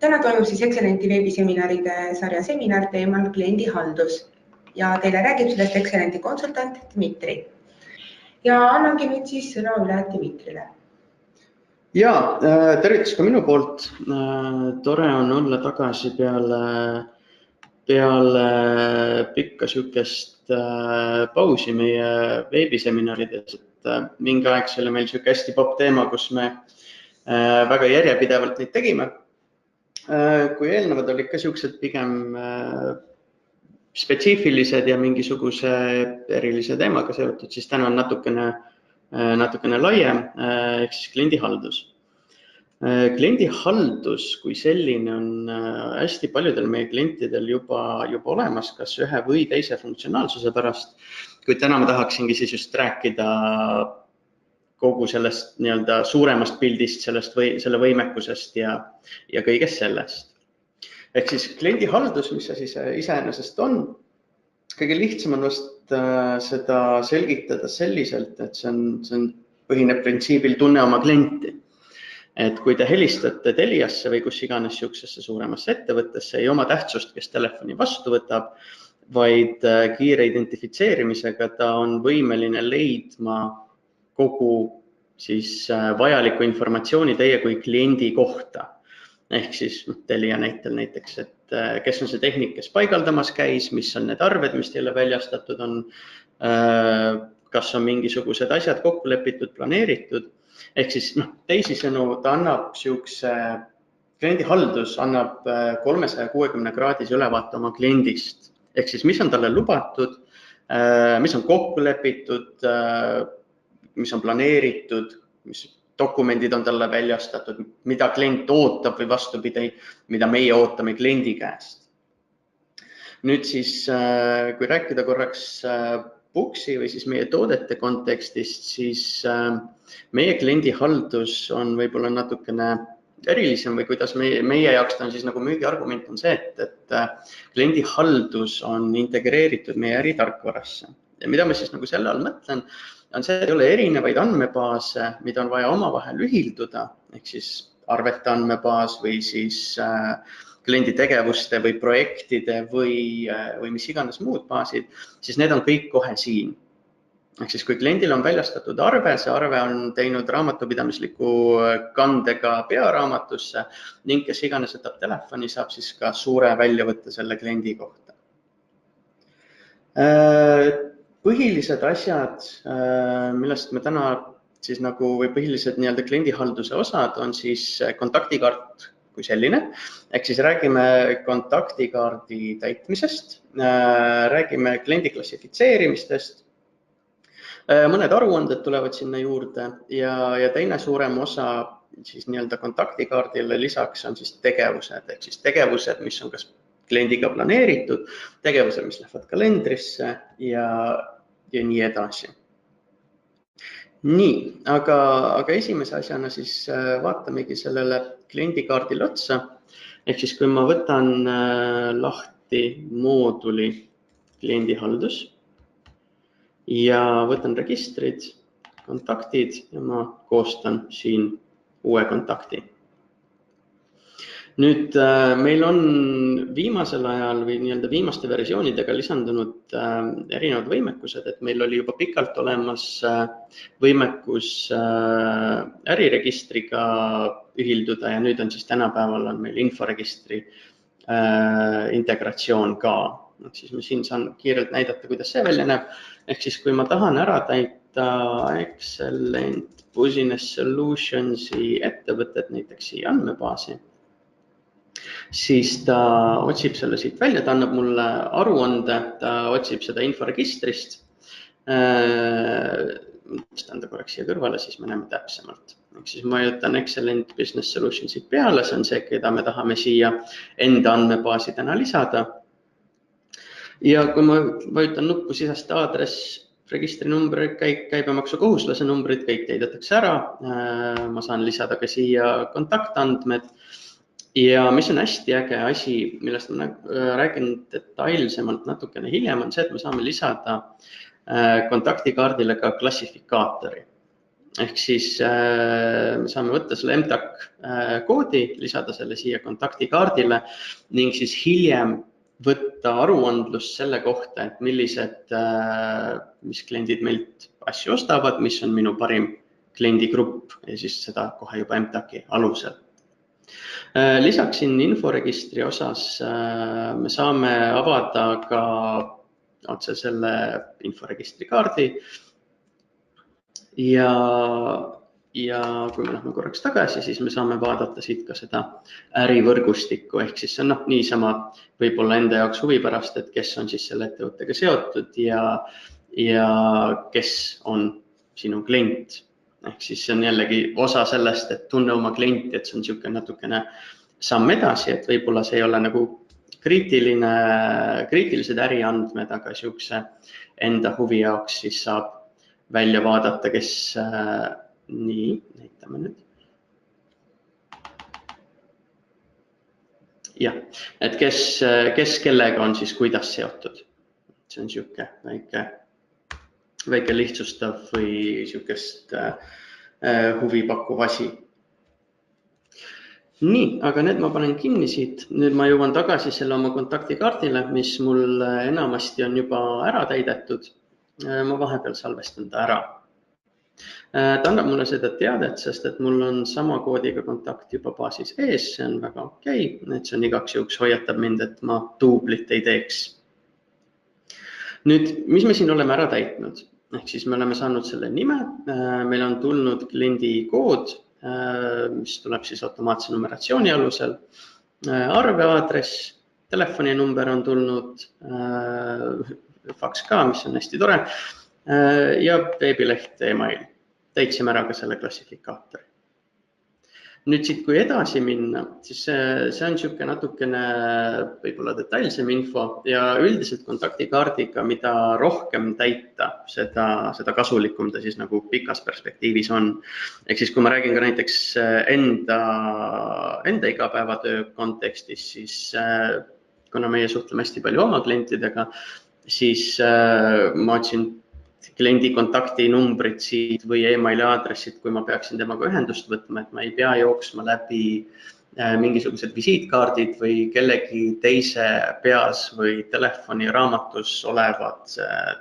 Täna toimub siis Excellenti veebiseminaride sarja seminar teemal kliendihaldus ja teile räägib sellest Excellenti konsultant Dmitri. Ja annangi nüüd siis sõna üle Dmitrile. Ja, tervitus ka minu poolt. Tore on olla tagasi peale pikka sükest pausi meie veebiseminarides. Mingi aeg see oli meil süke hästi popp teema, kus me väga järjepidevalt neid tegime. Kui eelnevad olid ka siuksed pigem spetsiifilised ja mingisuguse erilise teemaga seotud, siis täna on natukene laiem, ehk siis kliendihaldus. Kliendihaldus kui selline on hästi paljudel meie klientidel juba olemas, kas ühe või teise funktsionaalsuse pärast, kuid täna ma tahaksingi siis just rääkida kogu sellest nii-öelda suuremast pildist, selle võimekusest ja kõigest sellest. Ehk siis kliendihaldus, mis see siis iseenesest on, kõige lihtsam on vast seda selgitada selliselt, et see põhineb printsiibil tunne oma klienti. Et kui te helistate Teliasse või kus iganes siuksesse suuremasse ettevõttesse, ei oma tähtsust, kes telefoni vastu võtab, vaid kiire identifitseerimisega ta on võimeline leidma kogu siis vajaliku informatsiooni teie kui kliendi kohta. Ehk siis Telia näitel näiteks, et kes on see tehnik, kes paigaldamas käis, mis on need arved, mis teile väljastatud on, kas on mingisugused asjad kokku lepitud, planeeritud. Ehk siis teisisõnu, ta annab siukse, kliendihaldus annab 360-kraadise ülevaate oma kliendist. Ehk siis mis on talle lubatud, mis on kokku lepitud, mis on planeeritud, mis dokumendid on talle väljastatud, mida klient ootab või vastupidi, mida meie ootame kliendi käest. Nüüd siis, kui rääkida korraks Puxi või siis meie toodete kontekstist, siis meie kliendihaldus on võib-olla natukene erilisem või kuidas meie jaoks ta on siis nagu müügiargument on see, et kliendihaldus on integreeritud meie äritarkvarasse. Ja mida ma siis nagu selle all mõtlen, on see, et ei ole erinevaid andmebaase, mida on vaja omavahel ühilduda, ehk siis arvete andmebaas või siis kliendi tegevuste või projektide või mis iganes muud baasid, siis need on kõik kohe siin. Ehk siis kui kliendil on väljastatud arve, see arve on teinud raamatupidamisliku kandega pearaamatusse ning kes iganes võtab telefoni, saab siis ka suure väljavõtte selle kliendi kohta. Põhilised asjad, millest me täna siis nagu või põhilised nii-öelda kliendihalduse osad on siis kontaktikaart kui selline. Ehk siis räägime kontaktikaardi täitmisest, räägime kliendi klassifitseerimistest, mõned aruanded tulevad sinna juurde ja teine suurem osa siis nii-öelda kontaktikaardile lisaks on siis tegevused, ehk siis tegevused, mis on kas kliendiga planeeritud, tegevused, mis lähevad kalendrisse ja nii edasi. Nii, aga esimese asjana siis vaatamegi sellele kliendikaardile otsa. Ehk siis kui ma võtan lahti mooduli kliendihaldus ja võtan registrid, kontaktid ja ma koostan siin uue kontakti. Nüüd meil on viimasel ajal või nii-öelda viimaste versioonidega lisandunud erinevad võimekused, et meil oli juba pikalt olemas võimekus äriregistriga ühilduda ja nüüd on siis tänapäeval on meil inforegistri integratsioon ka. Siis ma siin saan kiirelt näidata, kuidas see välja näeb. Ehk siis kui ma tahan ära täita Excellent Business Solutionsi ettevõtet näiteks siia andmebaasi, siis ta otsib selle siit välja, ta annab mulle aruande, ta otsib seda inforegistrist. Anda korraks siia kõrvale, siis me näeme täpsemalt. Ehk siis ma vajutan Excellent Business Solutionsit peale, see on see, keda me tahame siia enda andmebaasi täna lisada. Ja kui ma vajutan nuppu sisesta aadress, registrinumber, käibemaksu kohuslase numbrid, kõik täidetakse ära. Ma saan lisada ka siia kontaktandmed. Ja mis on hästi äge asi, millest ma räägin detailsemalt natukene hiljem, on see, et me saame lisada kontaktikaardile ka klassifikaatori. Ehk siis me saame võtta selle MTAC koodi, lisada selle siia kontaktikaardile ning siis hiljem võtta aruandlust selle kohta, et mis kliendid meilt asju ostavad, mis on minu parim kliendigrupp ja siis seda kohe juba MTAC-i alusel. Lisaks siin inforegistri osas me saame avada ka otse selle inforegistri kaardi ja kui me lähme korraks tagasi, siis me saame vaadata siit ka seda ärivõrgustikku, ehk siis see on niisama võib-olla enda jaoks huvipärast, et kes on siis selle ettevõttega seotud ja kes on sinu klient. Ehk siis see on jällegi osa sellest, et tunne oma klienti, et see on niisugune natukene samm edasi, et võib-olla see ei ole nagu kriitilised äriandmed, aga niisuguse enda huvi jaoks siis saab välja vaadata, kes nii, näitame nüüd. Jah, et kes kellega on siis kuidas seotud. See on niisugune väike lihtsustav või niisugust huvipakkuv asi. Nii, aga nüüd ma panen kinni siit. Nüüd ma jõuan tagasi selle oma kontaktikaardile, mis mul enamasti on juba ära täidetud. Ma vahepeal salvestan ta ära. Ta annab mulle seda teadet, sest et mul on sama koodiga kontakt juba baasis ees, see on väga okei, et see on igaks juhuks hoiatab mind, et ma duublit ei teeks. Nüüd, mis me siin oleme ära täitnud? Ehk siis me oleme saanud selle nime, meil on tulnud kliendi kood, mis tuleb siis automaatse numeratsiooni alusel, arveaadress, telefoninumber on tulnud, faks ka, mis on hästi tore, ja veebileht email. Täitsime ära ka selle klassifikaatori. Nüüd siit, kui edasi minna, siis see on niisugune natukene võib-olla detailsem info ja üldiselt kontaktikaardiga, mida rohkem täita, seda kasulikum ta siis nagu pikas perspektiivis on. Ehk siis, kui ma räägin ka näiteks enda igapäevatöö kontekstis, siis kuna meie suhtleme hästi palju oma klientidega, siis ma otsin kliendi kontaktinumbrid siit või emaili aadressid, kui ma peaksin temaga ühendust võtma, et ma ei pea jooksma läbi mingisugused visiitkaardid või kellegi teise peas või telefoniraamatus olevad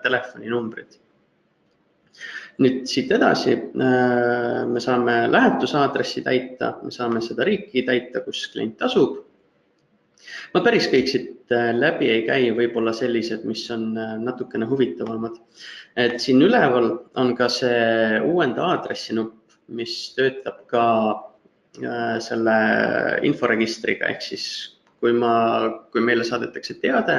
telefoninumbrid. Nüüd siit edasi me saame lähetusaadressi täita, me saame seda riiki täita, kus klient asub. Ma päris kõik siit läbi ei käi, võib-olla sellised, mis on natukene huvitavamad. Et siin üleval on ka see uuenda aadressi nupp, mis töötab ka selle inforegistriga. Ehk siis, kui meile saadetakse teade,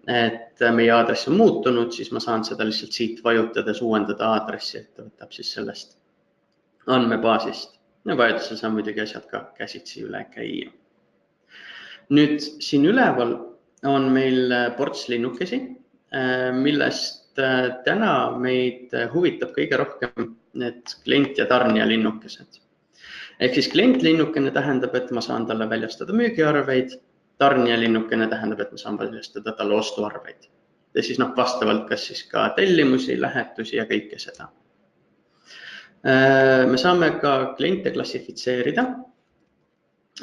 et meie aadress on muutunud, siis ma saan seda lihtsalt siit vajutades uuendada aadressi, et ta võtab siis sellest andmebaasist. Ja vajadusel saan muidugi asjad ka käsitsi üle käia. Nüüd siin üleval on meil ports linnukesi, millest täna meid huvitab kõige rohkem need klient ja tarnija linnukesed. Ehk siis klient linnukene tähendab, et ma saan talle väljastada müügiarveid, tarnija linnukene tähendab, et ma saan väljastada talle ostuarveid. Ja siis vastavalt kas siis ka tellimusi, lähetusi ja kõike seda. Me saame ka kliente klassifitseerida.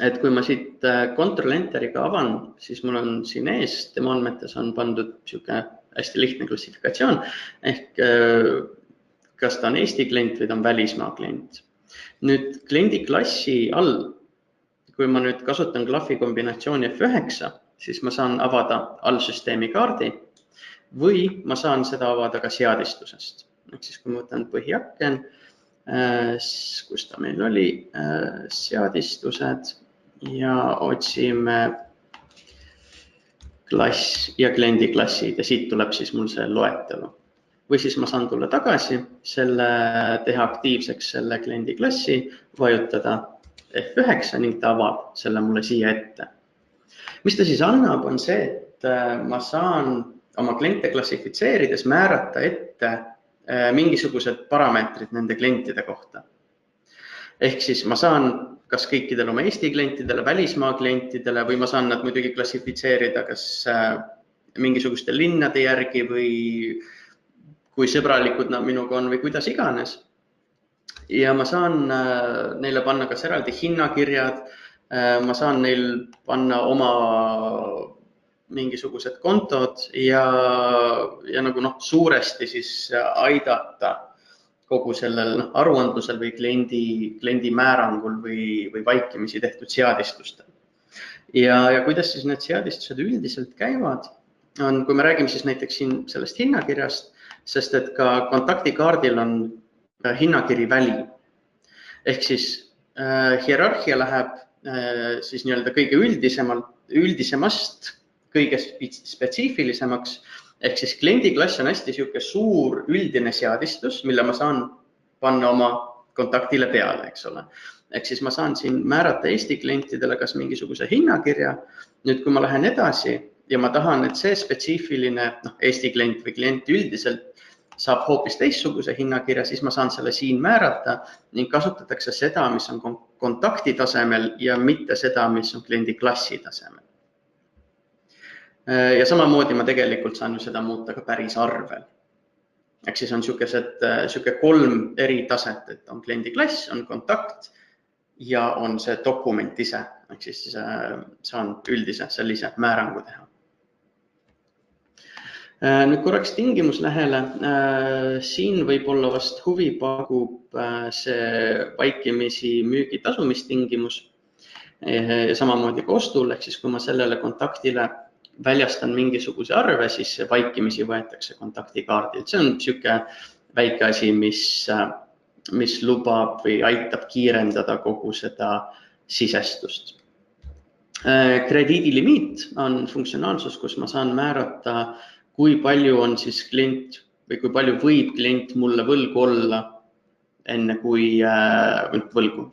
Et kui ma siit Ctrl Enteriga avan, siis mul on siin ees, tema andmetes on pandud niisugune hästi lihtne klassifikatsioon, ehk kas ta on Eesti klient või ta on välismaa klient. Nüüd kliendi klassi all, kui ma nüüd kasutan klahvi kombinatsiooni F9, siis ma saan avada allsüsteemi kaardi või ma saan seda avada ka seadistusest. Ehk siis kui ma võtan põhiaken, kus ta meil oli, seadistused ja otsime klass ja kliendi klassid ja siit tuleb siis mul see loetelu. Või siis ma saan tulla tagasi, teha aktiivseks selle kliendi klassi, vajutada F9 ning ta avab selle mulle siia ette. Mis ta siis annab, on see, et ma saan oma kliente klassifitseerides määrata ette mingisugused parameetrid nende klientide kohta. Ehk siis ma saan kas kõikidele oma Eesti klientidele, välismaa klientidele või ma saan nad muidugi klassifitseerida kas mingisuguste linnade järgi või kui sõbralikud nad minuga on või kuidas iganes. ja ma saan neile panna kas eraldi hinnakirjad, ma saan neil panna oma mingisugused kontod ja nagu suuresti siis aidata kogu sellel aruandlusel või kliendi määrangul või vaikimisi tehtud seadistustel. Ja kuidas siis need seadistused üldiselt käivad, on, kui me räägime siis näiteks siin sellest hinnakirjast, sest et ka kontaktikaardil on hinnakiri väli. Ehk siis hierarhia läheb siis nii-öelda kõige üldisemast kõige spetsiifilisemaks. Ehk siis kliendiklass on hästi sihuke suur üldine seadistus, mille ma saan panna oma kontaktile peale, eks ole. Ehk siis ma saan siin määrata Eesti klientidele kas mingisuguse hinnakirja. Nüüd, kui ma lähen edasi ja ma tahan, et see spetsiifiline Eesti klient või klient üldiselt saab hoopis teistsuguse hinnakirja, siis ma saan selle siin määrata ning kasutatakse seda, mis on kontakti tasemel ja mitte seda, mis on kliendi klassi tasemel. Ja samamoodi ma tegelikult saan ju seda muuta ka päris arvel. Ehk siis on sihuke 3 eri taset, et on kliendi klass, on kontakt ja on see dokument ise. Ehk siis saan üldise sellise määrangu teha. Nüüd korraks tingimuslehele. Siin võib-olla vast huvi pakub see vaikimisi müügi tasumistingimus ja samamoodi kostul. Ehk siis kui ma sellele kontaktile väljastan mingisuguse arve, siis see vaikimisi võetakse kontaktikaardilt. See on sihuke väike asi, mis lubab või aitab kiirendada kogu seda sisestust. Krediidilimiit on funktsionaalsus, kus ma saan määrata, kui palju on siis klient või kui palju võib klient mulle võlgu olla enne kui võlgu,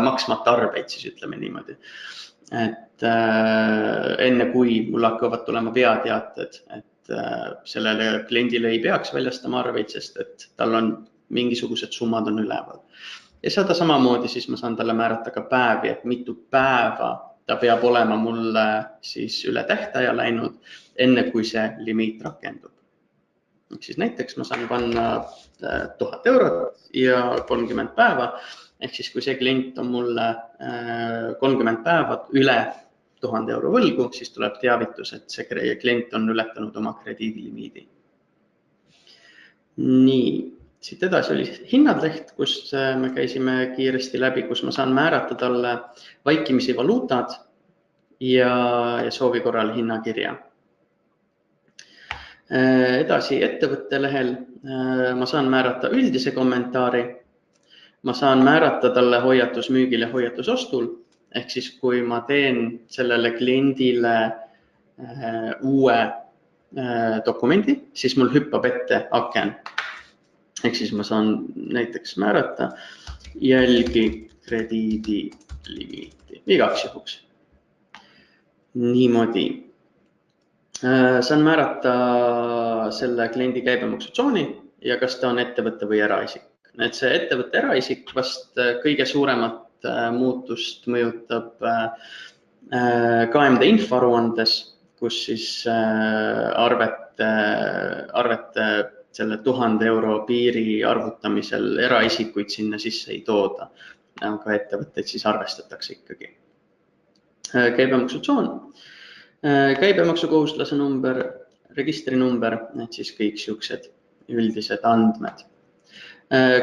maksmata arveid, siis ütleme niimoodi. Et enne kui mul hakkavad tulema veateated, et sellele kliendile ei peaks väljastama arveid, sest et tal on mingisugused summad on üleval. Ja seda samamoodi siis ma saan talle määrata ka päevi, et mitu päeva ta peab olema mulle siis üle tähtaja läinud, enne kui see limiit rakendub. Siis näiteks ma saan panna 1000 eurot ja 30 päeva. Ehk siis, kui see klient on mulle 30 päeva üle 1000 euro võlgu, siis tuleb teavitus, et see klient on ületanud oma krediidilimiidi. Nii, siit edasi oli hinnadleht, kus me käisime kiiresti läbi, kus ma saan määrata talle vaikimisi valuutad ja soovi korral hinnakirja. Edasi ettevõtte lehel ma saan määrata üldise kommentaari. Ma saan määrata talle hoiatus müügil ja hoiatus ostul. Ehk siis, kui ma teen sellele kliendile uue dokumendi, siis mul hüppab ette aken. Ehk siis ma saan näiteks määrata jälgi krediidilimiiti igaks juhuks. Niimoodi. Saan määrata selle kliendi käibemaksutsooni ja kas ta on ettevõtte või eraisik. Et see ettevõtte eraisik vast kõige suuremat muutust mõjutab KMD infoaruandes, kus siis arvete selle 1000 euro piiri arvutamisel eraisikuid sinna sisse ei tooda, aga ettevõtteid siis arvestatakse ikkagi. Käibemaksutsoon, käibemaksukohuslase number, registrinumber, et siis kõik siuksed üldised andmed.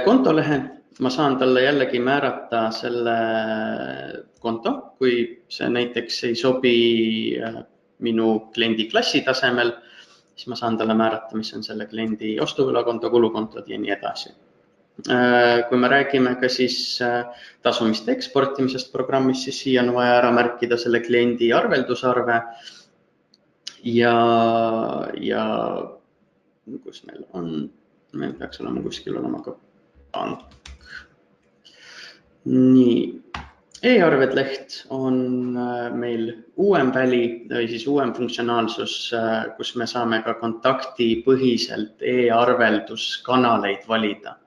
Kontolehe, ma saan talle jällegi määrata selle konto, kui see näiteks ei sobi minu kliendi klassi tasemel, siis ma saan talle määrata, mis on selle kliendi ostuvõlakonto, kulukontod ja nii edasi. Kui me räägime ka siis tasumiste eksportimisest programmis, siis siia on vaja ära märkida selle kliendi arveldusarve ja kus meil on, meil peaks olema kuskil olema ka pank. Nii, e-arved leht on meil uuem väli või siis uuem funktsionaalsus, kus me saame ka kontaktipõhiselt e-arvelduskanaleid valida.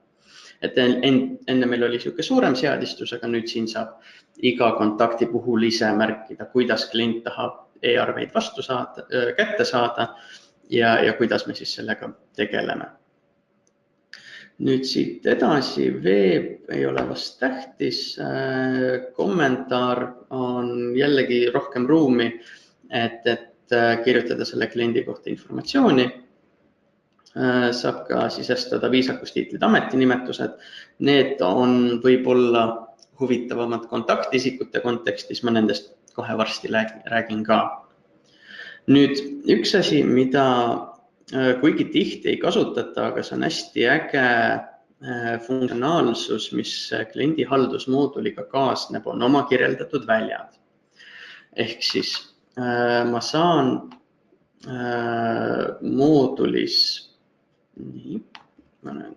Et enne meil oli sihuke suurem seadistus, aga nüüd siin saab iga kontakti puhul ise märkida, kuidas klient tahab e-arveid vastu saada, kätte saada ja kuidas me siis sellega tegeleme. Nüüd siit edasi, veeb ei ole vast tähtis, kommentaar on jällegi rohkem ruumi, et kirjutada selle kliendi kohta informatsiooni. Saab ka sisestada viisakustiitlid, ametinimetused. Need on võib-olla huvitavamad kontaktisikute kontekstis, ma nendest kohe varsti räägin ka. Nüüd üks asi, mida kuigi tihti ei kasutata, aga see on hästi äge funktsionaalsus, mis kliendi haldusmooduliga kaasneb, on oma kirjeldatud väljad. Ehk siis ma saan moodulis, nii, ma olen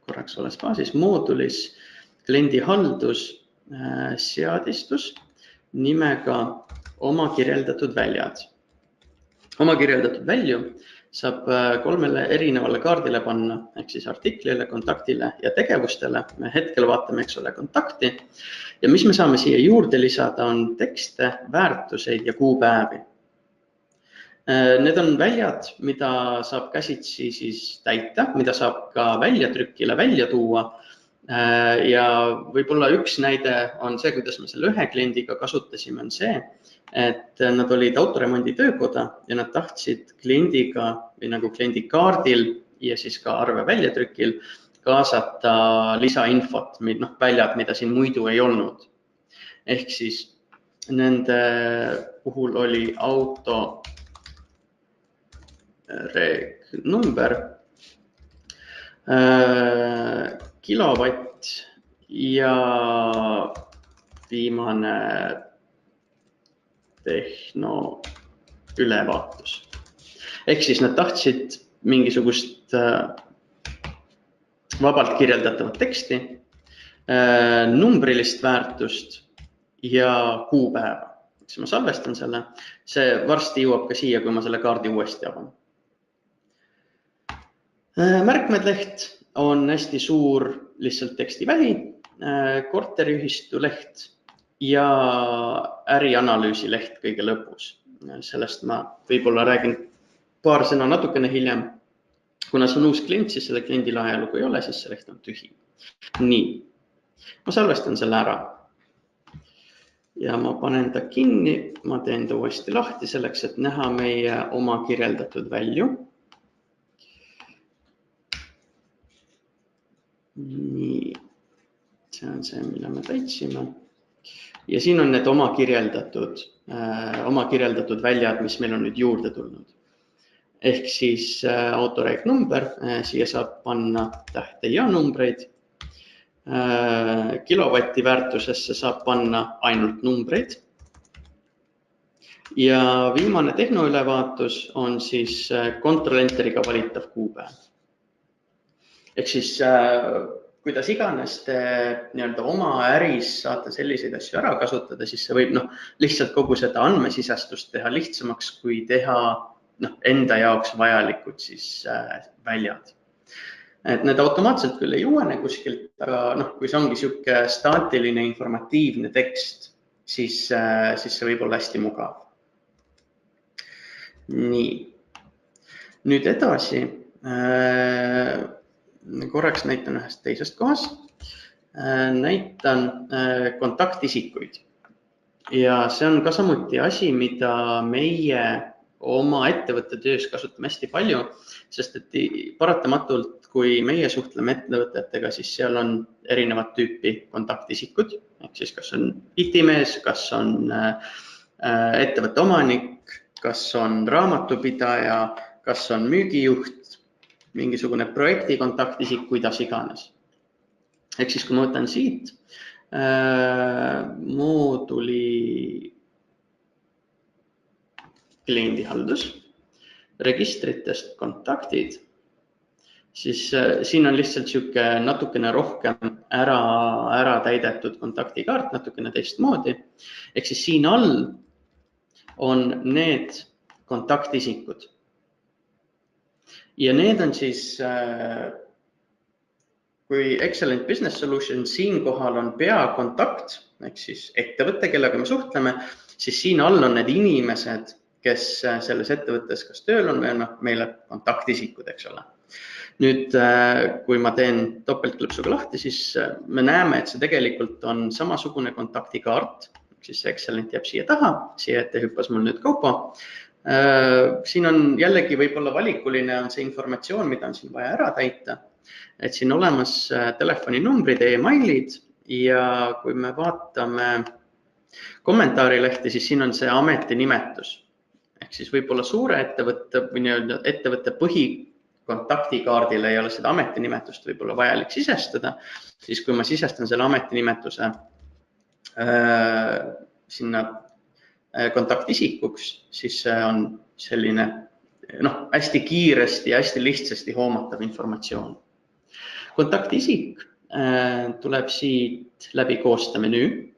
korraks alles baasis, moodulis kliendi haldus seadistus nimega oma kirjeldatud väljad. Oma kirjeldatud välju saab 3 erinevale kaardile panna, ehk siis artiklile, kontaktile ja tegevustele. Me hetkel vaatame, eks ole, kontakti. Ja mis me saame siia juurde lisada, on tekste, väärtuseid ja kuupäevi. Need on väljad, mida saab käsitsi siis täita, mida saab ka väljatrükile välja tuua. Ja võib-olla üks näide on see, kuidas me selle ühe kliendiga kasutasime, on see, et nad olid autoremondi töökoda ja nad tahtsid kliendiga või nagu kliendi kaardil ja siis ka arve väljatrükil kaasata lisainfot, väljad, mida siin muidu ei olnud. Ehk siis nende puhul oli auto number, kilovatt ja viimane tehno ülevaatus. Ehk siis nad tahtsid mingisugust vabalt kirjeldatavat teksti, numbrilist väärtust ja kuupäeva. Siis ma salvestan selle. See varsti jõuab ka siia, kui ma selle kaardi uuesti avan. Märkmed-leht on hästi suur lihtsalt tekstiväli, korteriühistu leht ja ärianalüüsi leht kõige lõpus. Sellest ma võib-olla räägin paar sõna natukene hiljem. Kuna see on uus klient, siis selle kliendile ajalugu ei ole, siis see leht on tühi. Nii, ma salvestan selle ära. Ja ma panen ta kinni, ma teen ta uuesti lahti selleks, et näha meie oma kirjeldatud välju. Nii, see on see, mille me täitsime. Ja siin on need oma kirjeldatud väljad, mis meil on nüüd juurde tulnud. Ehk siis autoreik number, siia saab panna tähte ja numbreid. Kilovatti väärtusesse saab panna ainult numbreid. Ja viimane tehnoülevaatus on siis Ctrl-Enteriga valitav kuupäev. Ehk siis kuidas iganes te oma äris saate selliseid asju ära kasutada, siis see võib lihtsalt kogu seda andmesisestust teha lihtsamaks, kui teha enda jaoks vajalikud siis väljad. Et need automaatselt küll ei uuene kuskilt, aga kui see ongi siuke staatiline informatiivne tekst, siis see võib olla hästi mugav. Nii, nüüd edasi. Korraks näitan ühest teisest kohas. Näitan kontaktisikuid. Ja see on ka samuti asi, mida meie oma ettevõtte töös kasutame hästi palju, sest et paratamatult, kui meie suhtleme ettevõtetega, siis seal on erinevat tüüpi kontaktisikud. Ehk siis kas on IT-mees, kas on ettevõtte omanik, kas on raamatupidaja, kas on müügijuht, mingisugune projekti kontaktisik, kuidas iganes. Ehk siis, kui ma võtan siit mooduli kliendihaldus, registritest kontaktid, siis siin on lihtsalt siuke natukene rohkem ära täidetud kontaktikaart, natukene teistmoodi. Ehk siis siin all on need kontaktisikud. Ja need on siis, kui Excellent Business Solution siinkohal on peakontakt, ehk siis ettevõtte, kellega me suhtleme, siis siin all on need inimesed, kes selles ettevõttes kas tööl on või meile kontaktisikud, eks ole. Nüüd, kui ma teen topeltklõpsuga lahti, siis me näeme, et see tegelikult on samasugune kontaktikaart, siis Excelent jääb siia taha, siia ette hüppas mul nüüd Kaupo. Siin on jällegi võib-olla valikuline on see informatsioon, mida on siin vaja ära täita. Et siin olemas telefoninumbrid, e-mailid ja kui me vaatame kommentaarilehti, siis siin on see ametinimetus. Ehk siis võib-olla suure ettevõtte või ettevõtte põhikontaktikaardil ei ole seda ametinimetust võib-olla vajalik sisestada. Siis kui ma sisestan selle ametinimetuse sinna kontaktisikuks, siis see on selline hästi kiiresti ja hästi lihtsasti hoomatav informatsioon. Kontaktisik tuleb siit läbi koosta menüü.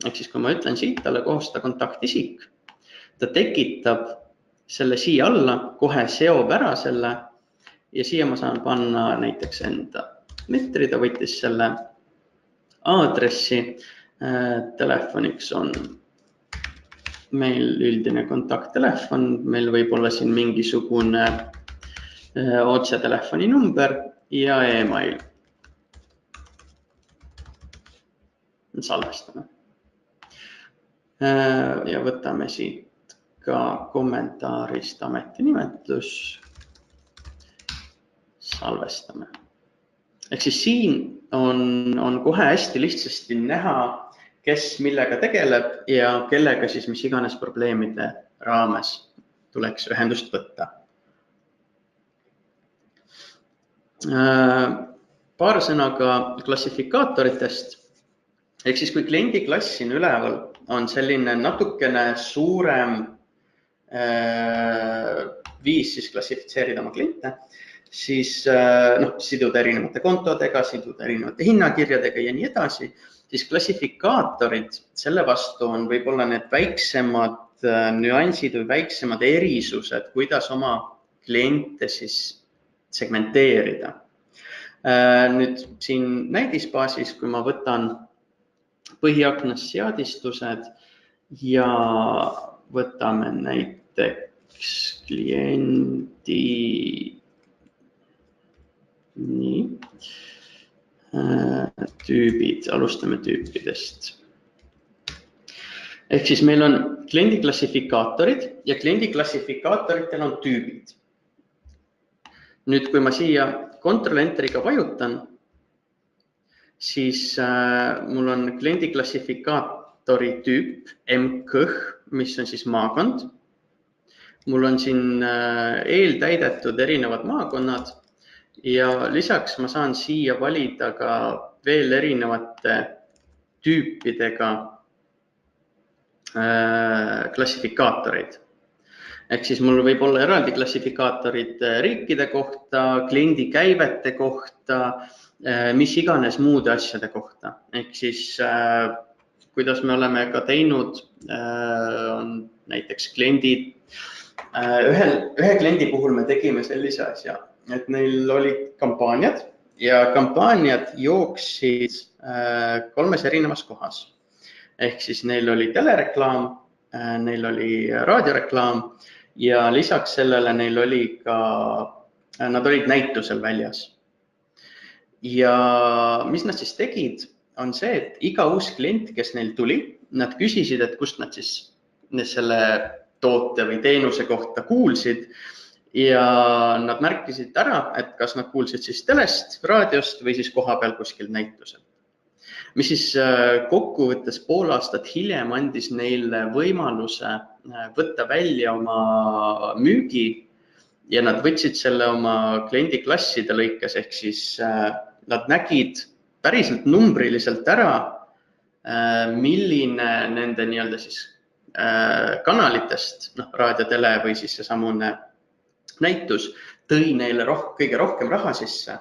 Ehk siis kui ma ütlen siit talle koosta kontaktisik, ta tekitab selle siia alla, kohe seob ära selle ja siia ma saan panna näiteks enda Dmitri, ta võttis selle aadressi. Telefoniks on meil üldine kontakttelefon, meil võib olla siin mingisugune otsetelefoni number ja e-mail. Salvestame. Ja võtame siit ka kommentaarist ametinimetus. Salvestame. Ehk siis siin on kohe hästi lihtsasti näha, kes millega tegeleb ja kellega siis mis iganes probleemide raames tuleks ühendust võtta. Paar sõna ka klassifikaatoritest. Ehk siis kui kliendiklass siin üleval on selline natukene suurem viis siis klassifitseerida oma kliente, siis siduda erinevate kontodega, siduda erinevate hinnakirjadega ja nii edasi, siis klassifikaatorid selle vastu on võib-olla need väiksemad nüansid või väiksemad erisused, kuidas oma kliente siis segmenteerida. Nüüd siin näidisbaasis, kui ma võtan põhiaknas seadistused ja võtame näiteks kliendi tüübid, alustame tüüpidest. Ehk siis meil on kliendiklassifikaatorid ja kliendiklassifikaatoritel on tüübid. Nüüd, kui ma siia Ctrl-Enteriga vajutan, siis mul on kliendiklassifikaatori tüüp MKH, mis on siis maakond. Mul on siin eeltäidetud erinevad maakonnad ja lisaks ma saan siia valida ka veel erinevate tüüpidega klassifikaatoreid. Ehk siis mul võib olla eraldi klassifikaatorid riikide kohta, kliendi käivete kohta, mis iganes muude asjade kohta. Ehk siis kuidas me oleme ka teinud, on näiteks kliendid, ühe kliendi puhul me tegime sellise asja, et neil olid kampaaniad ja kampaaniad jooksid 3 erinevas kohas. Ehk siis neil oli telereklaam, neil oli raadioreklaam ja lisaks sellele neil oli ka, nad olid näitusel väljas. Ja mis nad siis tegid, on see, et iga uus klient, kes neil tuli, nad küsisid, et kust nad siis selle toote või teenuse kohta kuulsid ja nad märkisid ära, et kas nad kuulsid siis telest, raadiost või siis kohapeal kuskil näitusel. Mis siis kokkuvõttes pool aastat hiljem andis neile võimaluse võtta välja oma müügi ja nad võtsid selle oma kliendiklasside lõikes, ehk siis nad nägid päriselt numbriliselt ära, milline nende nii-öelda siis kanalitest, raadio, tele või siis see samune näitus tõi neile kõige rohkem raha sisse.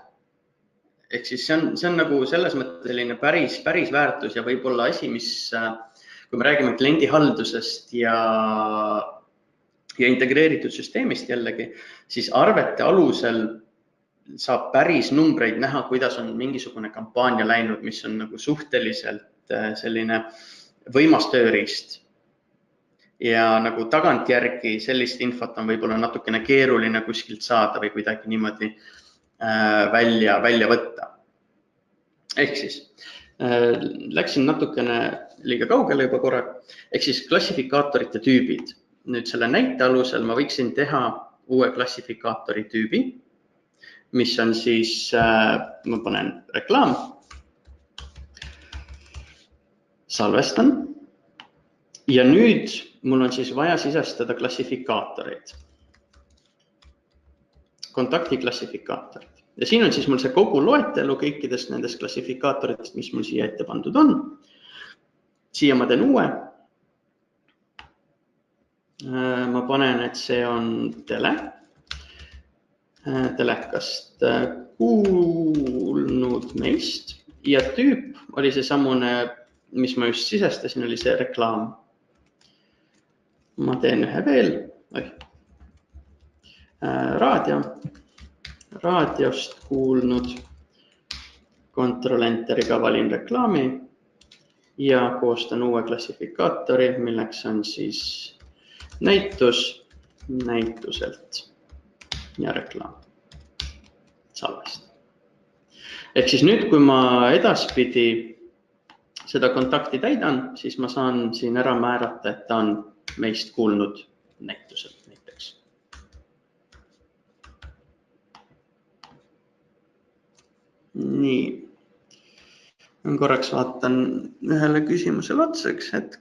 Ehk siis see on nagu selles mõttes selline päris väärtus ja võib-olla asi, mis, kui me räägime kliendihaldusest ja integreeritud süsteemist jällegi, siis arvete alusel saab päris numbreid näha, kuidas on mingisugune kampaania läinud, mis on nagu suhteliselt selline võimas tööriist. Ja nagu tagantjärgi sellist infot on võib-olla natukene keeruline kuskilt saada või kuidagi niimoodi välja võtta. Ehk siis läksin natukene liiga kaugele juba korra, ehk siis klassifikaatorite tüübid. Nüüd selle näite alusel ma võiksin teha uue klassifikaatori tüübi, mis on siis, ma panen reklaam, salvestan ja nüüd mul on siis vaja sisestada klassifikaatoreid, kontaktiklassifikaatorid. Ja siin on siis mul see kogu loetelu kõikidest nendest klassifikaatoritest, mis mul siia ette pandud on. Siia ma teen uue. Ma panen, et see on telekast kuulnud meist ja tüüp oli see samune, mis ma just sisestasin, oli see reklaam. Ma teen ühe veel, raadiost kuulnud, Ctrl Enteriga valin reklaami ja koostan uue klassifikaatori, milleks on siis näituselt ja reklaam. Salvest. Ehk siis nüüd, kui ma edaspidi seda kontakti täidan, siis ma saan siin ära määrata, et ta on meist kuulnud näituselt näiteks. Nii. Korraks vaatan ühele küsimusele otsa, üks hetk.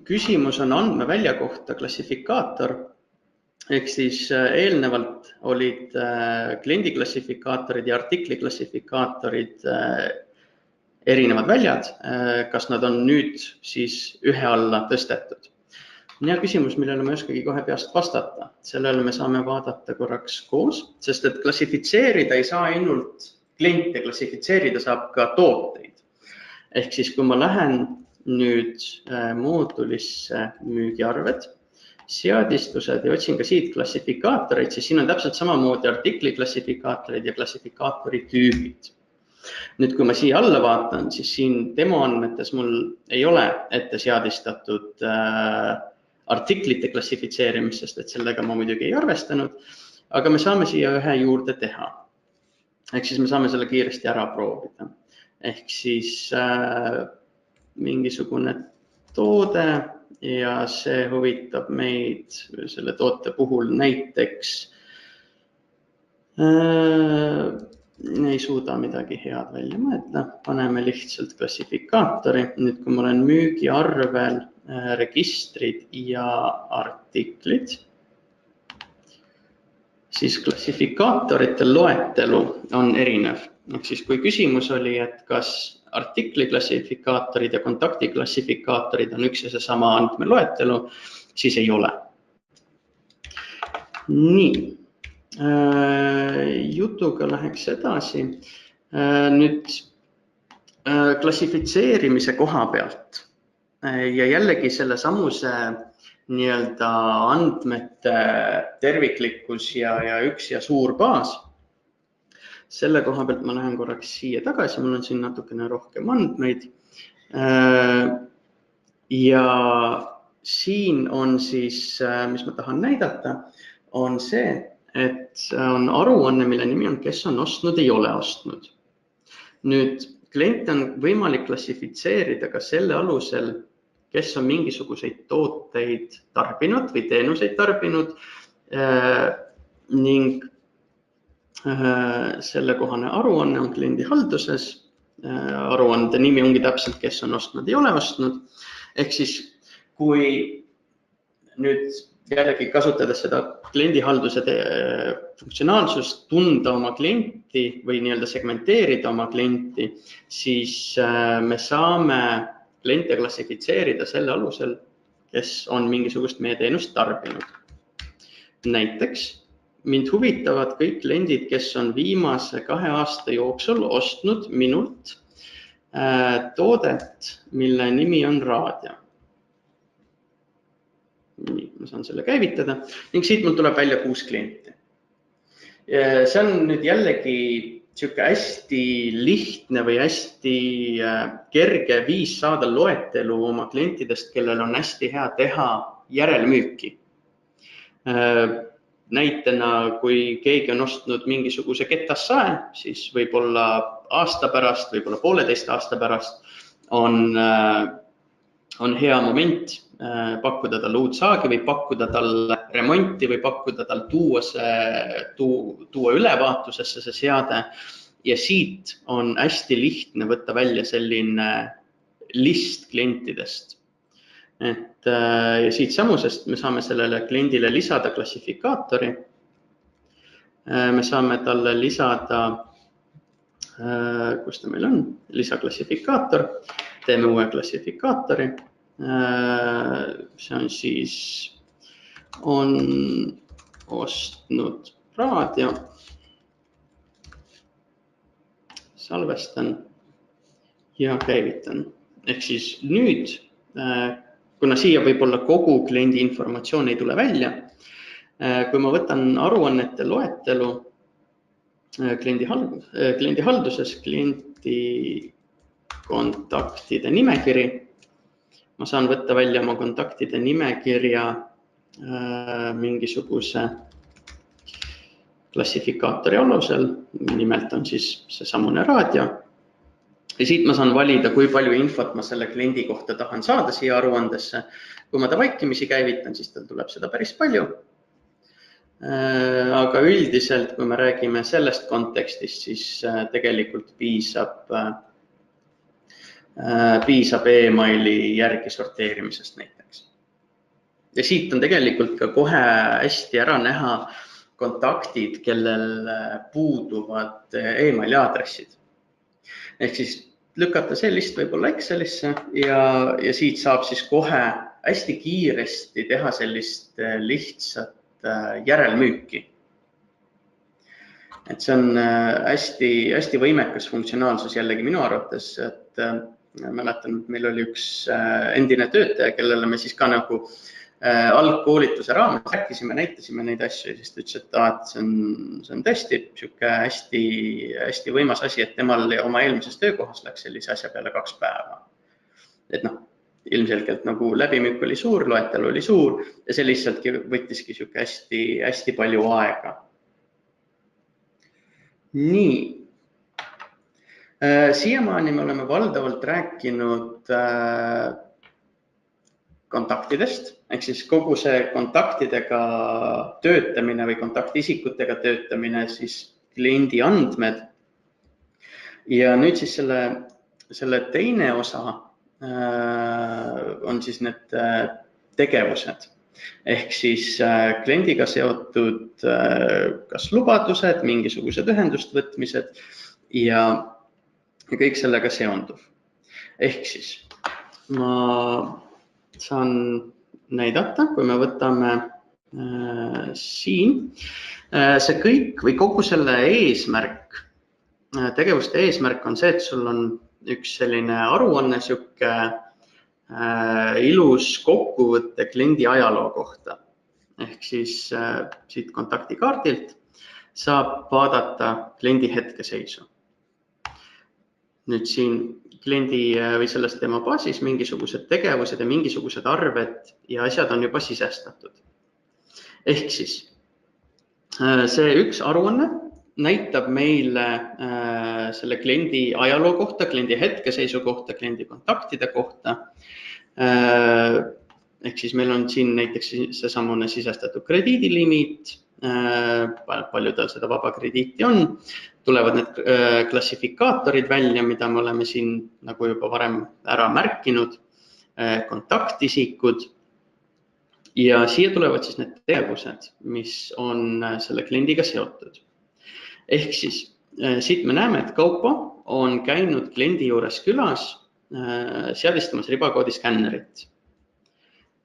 Küsimus on andmevälja kohta klassifikaator. Ehk siis eelnevalt olid kliendiklassifikaatorid ja artikliklassifikaatorid erinevad väljad. Kas nad on nüüd siis ühe alla tõstetud? Hea küsimus, millele ma ei oskagi kohe peast vastata. Sellele me saame vaadata korraks koos, sest et klassifitseerida ei saa ainult kliente, klassifitseerida saab ka tooteid. Ehk siis, kui ma lähen nüüd moodulisse müügiarved, seadistused ja otsin ka siit klassifikaatoreid, siis siin on täpselt samamoodi artikliklassifikaatorid ja klassifikaatori tüübid. Nüüd, kui ma siia alla vaatan, siis siin demo andmetes mul ei ole ette seadistatud artiklite klassifitseerimist, sest et sellega ma muidugi ei arvestanud, aga me saame siia ühe juurde teha. Ehk siis me saame selle kiiresti ära proovida. Ehk siis mingisugune toode ja see huvitab meid selle toote puhul näiteks ei suuda midagi head välja mõelda. Paneme lihtsalt klassifikaatori. Nüüd, kui ma olen müügiarvel registrid ja artiklid, siis klassifikaatorite loetelu on erinev. Ehk siis, kui küsimus oli, et kas artikliklassifikaatorid ja kontaktiklassifikaatorid on üks ja see sama andmeloetelu, siis ei ole. Nii. Jutuga läheks edasi. Nüüd klassifitseerimise koha pealt ja jällegi selle samuse nii-öelda andmete terviklikkus ja üks ja suur baas. Selle koha pealt ma lähen korraks siia tagasi, mul on siin natukene rohkem andmeid. Ja siin on siis, mis ma tahan näidata, on see, et on aruanne, mille nimi on, kes on ostnud, ei ole ostnud. Nüüd, klient on võimalik klassifitseerida ka selle alusel, kes on mingisuguseid tooteid tarbinud või teenuseid tarbinud ning sellekohane aruanne on kliendi halduses. Aruande nimi ongi täpselt, kes on ostnud, ei ole ostnud. Ehk siis, kui nüüd jällegi kasutades seda kliendihalduse funktsionaalsust tunda oma klienti või nii-öelda segmenteerida oma klienti, siis me saame kliente klassifitseerida selle alusel, kes on mingisugust meie teenust tarbinud. Näiteks mind huvitavad kõik kliendid, kes on viimase 2 aasta jooksul ostnud minult toodet, mille nimi on raadio. Nii, ma saan selle käivitada ning siit mul tuleb välja 6 klienti. See on nüüd jällegi hästi lihtne või hästi kerge viis saada loetelu oma klientidest, kellel on hästi hea teha järelmüüki. näitena, kui keegi on ostnud mingisuguse ketassae, siis võib-olla aasta pärast, võib-olla 1,5 aasta pärast on hea moment pakkuda talle uut saagi või pakkuda talle remonti või pakkuda tal tuua ülevaatusesse see seade. Ja siit on hästi lihtne võtta välja selline list klientidest. Ja siit samusest me saame sellele kliendile lisada klassifikaatori. Me saame talle lisada, kus ta meil on, lisaklassifikaator. Teeme uue klassifikaatori. See on siis, on ostnud raadio. Salvestan ja käivitan. Ehk siis nüüd, kuna siia võib-olla kogu kliendi informatsioon ei tule välja, kui ma võtan aruannete loetelu kliendi halduses, kliendi kontaktide nimekiri, ma saan võtta välja oma kontaktide nimekirja mingisuguse klassifikaatori alusel, nimelt on siis see samune raadio. Ja siit ma saan valida, kui palju infot ma selle kliendi kohta tahan saada siia aruandesse. Kui ma ta vaikimisi käivitan, siis tal tuleb seda päris palju. Aga üldiselt, kui me räägime sellest kontekstist, siis tegelikult piisab emaili järgi sorteerimisest näiteks. Ja siit on tegelikult ka kohe hästi ära näha kontaktid, kellel puuduvad emaili aadressid. Ehk siis lükata see list võib-olla Excelisse ja siit saab siis kohe hästi kiiresti teha sellist lihtsat järelmüüki. Et see on hästi võimekas funktsionaalsus jällegi minu arvates, et mäletan, et meil oli üks endine töötaja, kellele me siis ka nagu algkoolituse raames rääkisime, näitasime neid asju ja siis ta ütles, et see on tõesti hästi võimas asi, et temal oma eelmises töökohas läks sellise asja peale 2 päeva. Et ilmselgelt nagu läbimüük oli suur, loetelu oli suur ja see lihtsalt võttiski hästi palju aega. Nii. Siiamaani me oleme valdavalt rääkinud kontaktidest, ehk siis kogu see kontaktidega töötamine või kontaktisikutega töötamine, siis kliendi andmed. Ja nüüd siis selle teine osa on siis need tegevused, ehk siis kliendiga seotud kas lubadused, mingisugused ühendust võtmised ja kõik sellega seonduv. Ehk siis ma saan näidata, kui me võtame siin, see kõik või kogu selle eesmärk, tegevuste eesmärk on see, et sul on üks selline aruanne, sihuke ilus kokkuvõtte kliendi ajaloo kohta. Ehk siis siit kontaktikaardilt saab vaadata kliendi hetkeseisu. Nüüd siin kliendi või selles tema baasis mingisugused tegevused ja mingisugused arved ja asjad on juba sisestatud. Ehk siis see üks aruanne näitab meile selle kliendi ajaloo kohta, kliendi hetkeseisu kohta, kliendi kontaktide kohta. Ehk siis meil on siin näiteks seesamune sisestatud krediidilimiit, palju tal seda vaba krediiti on, tulevad need klassifikaatorid välja, mida me oleme siin nagu juba varem ära märkinud, kontaktisikud ja siia tulevad siis need tegevused, mis on selle kliendiga seotud. Ehk siis siit me näeme, et Kaupo on käinud kliendi juures külas seadistamas ribakoodi skännerit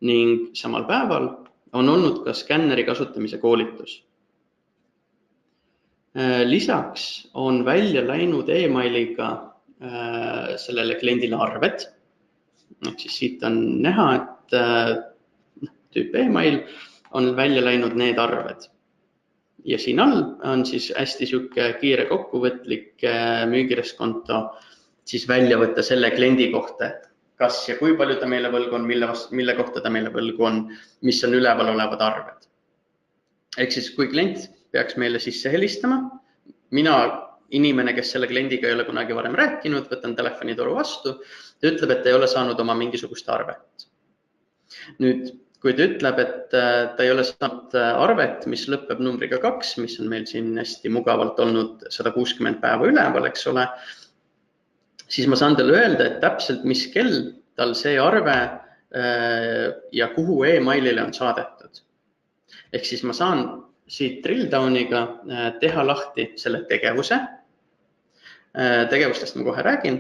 ning samal päeval on olnud ka skänneri kasutamise koolitus. Lisaks on välja läinud emailiga sellele kliendile arved. Siis siit on näha, et tüüp email on välja läinud need arved. Ja siin all on siis hästi sihuke kiire kokkuvõtlik müügireskonto siis välja võtta selle kliendi kohta, kas ja kui palju ta meile võlgu on, mille kohta ta meile võlgu on, mis on üleval olevad arved. Ehk siis, kui klient peaks meile sisse helistama, mina, inimene, kes selle kliendiga ei ole kunagi varem rääkinud, võtan telefonitoru vastu, ta ütleb, et ei ole saanud oma mingisugust arvet. Nüüd, kui ta ütleb, et ta ei ole saanud arvet, mis lõpeb numbriga 2, mis on meil siin hästi mugavalt olnud 160 päeva üleval, eks ole, siis ma saan talle öelda, et täpselt mis kell tal see arve ja kuhu e-mailile on saadetud. Ehk siis ma saan siit drill downiga teha lahti selle tegevuse. Tegevustest ma kohe räägin.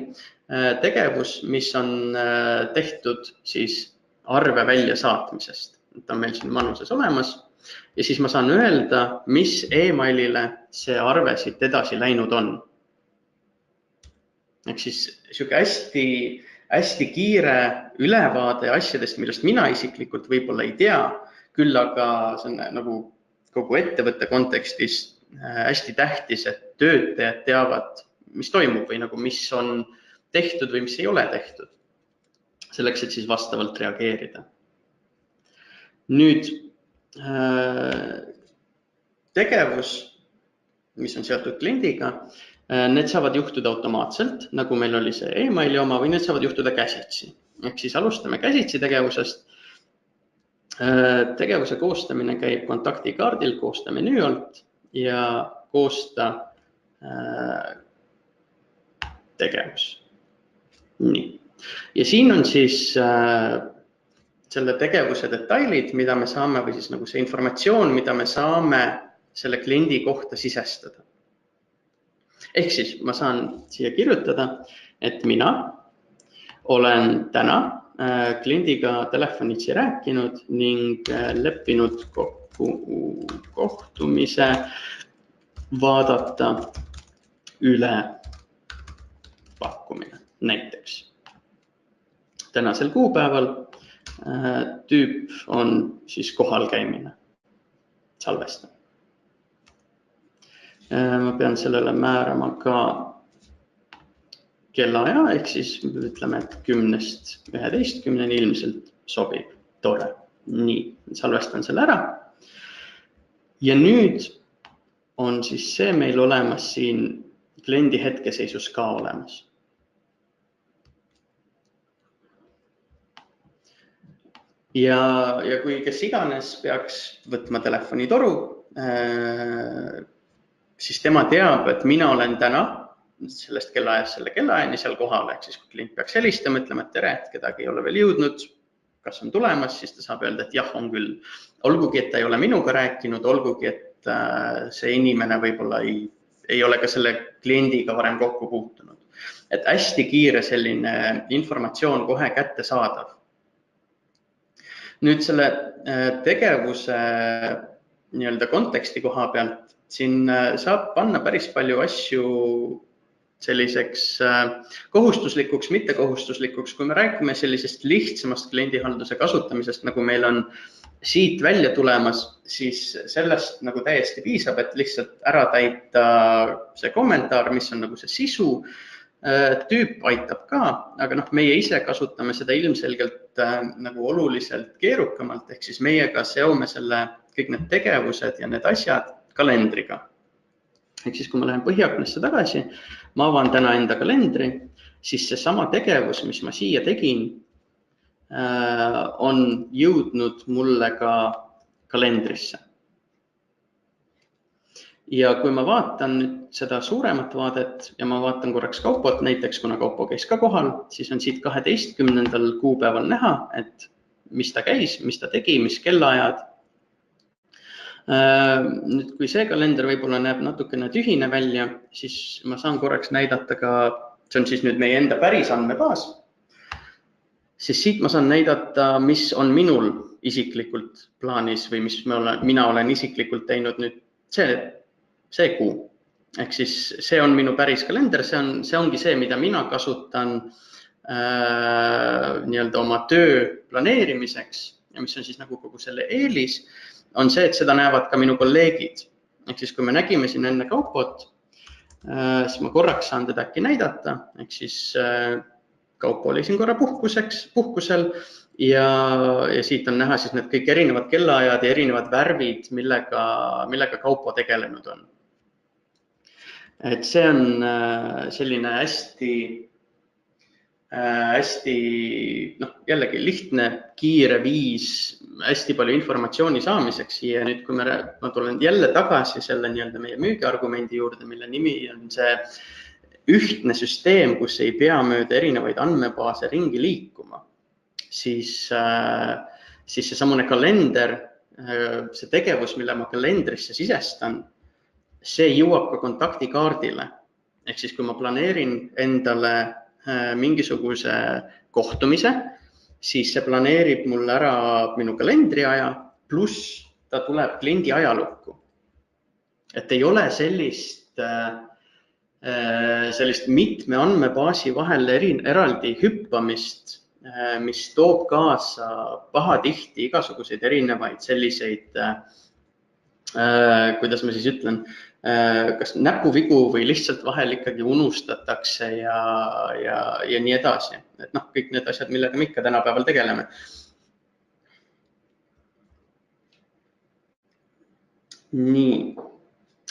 Tegevus, mis on tehtud siis arve välja saatmisest. Ta on meil siin manuses olemas. Ja siis ma saan öelda, mis e-mailile see arve siit edasi läinud on. Ehk siis siuke hästi kiire ülevaade asjadest, millest mina isiklikult võib-olla ei tea, küll aga see on nagu kogu ettevõtte kontekstis hästi tähtis, et töötajad teavad, mis toimub või nagu mis on tehtud või mis ei ole tehtud. Selleks, et siis vastavalt reageerida. Nüüd tegevus, mis on seotud kliendiga, need saavad juhtuda automaatselt, nagu meil oli see e-maili oma, või need saavad juhtuda käsitsi. Ehk siis alustame käsitsi tegevusest. Tegevuse koostamine käib kontaktikaardil, koosta menüü alt ja koosta tegevus. Nii. Ja siin on siis selle tegevuse detailid, mida me saame, või siis nagu see informatsioon, mida me saame selle kliendi kohta sisestada. Ehk siis ma saan siia kirjutada, et mina olen täna kliendiga telefonitsi rääkinud ning leppinud kokku kohtumise vaadata üle pakkumine. Näiteks tänasel kuupäeval tüüp on siis kohal käimine, salvestada. Ma pean sellele määrama ka kellaaja, ehk siis ütleme, et 10-11 ilmselt sobib. Tore. Nii, salvestan selle ära. Ja nüüd on siis see meil olemas siin kliendi hetkeseisus ka olemas. Ja kui kes iganes peaks võtma telefonitoru, siis tema teab, et mina olen täna sellest kellaajast selle kellaajani seal kohal, ehk siis kui klient peaks helistama, ütlema, et tere, et kedagi ei ole veel jõudnud, kas on tulemas, siis ta saab öelda, et jah, on küll. Olgugi, et ta ei ole minuga rääkinud, olgugi, et see inimene võib-olla ei ole ka selle kliendiga varem kokku puutunud. Et hästi kiire selline informatsioon kohe kätte saadav. Nüüd selle tegevuse nii-öelda konteksti koha pealt siin saab panna päris palju asju selliseks kohustuslikuks, mittekohustuslikuks, kui me räägime sellisest lihtsamast kliendihalduse kasutamisest, nagu meil on siit välja tulemas, siis sellest nagu täiesti piisab, et lihtsalt ära täita see kommentaar, mis on nagu see sisu. Tüüp aitab ka, aga meie ise kasutame seda ilmselgelt nagu oluliselt keerukamalt, ehk siis meiega seome selle kõik need tegevused ja need asjad kalendriga. Ehk siis, kui ma lähen põhiaknasse tagasi, ma avan täna enda kalendri, siis see sama tegevus, mis ma siia tegin, on jõudnud mulle ka kalendrisse. Ja kui ma vaatan nüüd seda suuremat vaadet ja ma vaatan korraks Kaupot, näiteks kuna Kaupo käis ka kohal, siis on siit 12. kuupäeval näha, et mis ta käis, mis ta tegi, mis kellaajad. Nüüd, kui see kalender võib-olla näeb natukene tühine välja, siis ma saan korraks näidata ka, see on siis nüüd meie enda päris andmebaas, siis siit ma saan näidata, mis on minul isiklikult plaanis või mis mina olen isiklikult teinud nüüd see kuu. Ehk siis see on minu päris kalender, see ongi see, mida mina kasutan nii-öelda oma töö planeerimiseks ja mis on siis nagu kogu selle eelis, on see, et seda näevad ka minu kolleegid. Ehk siis, kui me nägime siin enne Kaupot, siis ma korraks saan teda äkki näidata. Ehk siis Kaupo oli siin korra puhkusel ja siit on näha siis need kõik erinevad kellaajad ja erinevad värvid, millega Kaupo tegelenud on. Et see on selline hästi jällegi lihtne, kiire viis hästi palju informatsiooni saamiseks. Ja nüüd, kui ma tulen jälle tagasi selle meie müügiargumendi juurde, mille nimi on see ühtne süsteem, kus ei pea mööda erinevaid andmebaase ringi liikuma, siis seesamune kalender, see tegevus, mille ma kalendrisse sisestan, see jõuab ka kontaktikaardile. Ehk siis, kui ma planeerin endale mingisuguse kohtumise, siis see planeerib mul ära minu kalendriaja, pluss ta tuleb kliendi ajalukku. Et ei ole sellist mitme andmebaasi vahel eraldi hüppamist, mis toob kaasa pahatihti igasuguseid erinevaid selliseid, kuidas ma siis ütlen, kas näpuvigu või lihtsalt vahel ikkagi unustatakse ja nii edasi. Et kõik need asjad, millega me ikka tänapäeval tegeleme. Nii,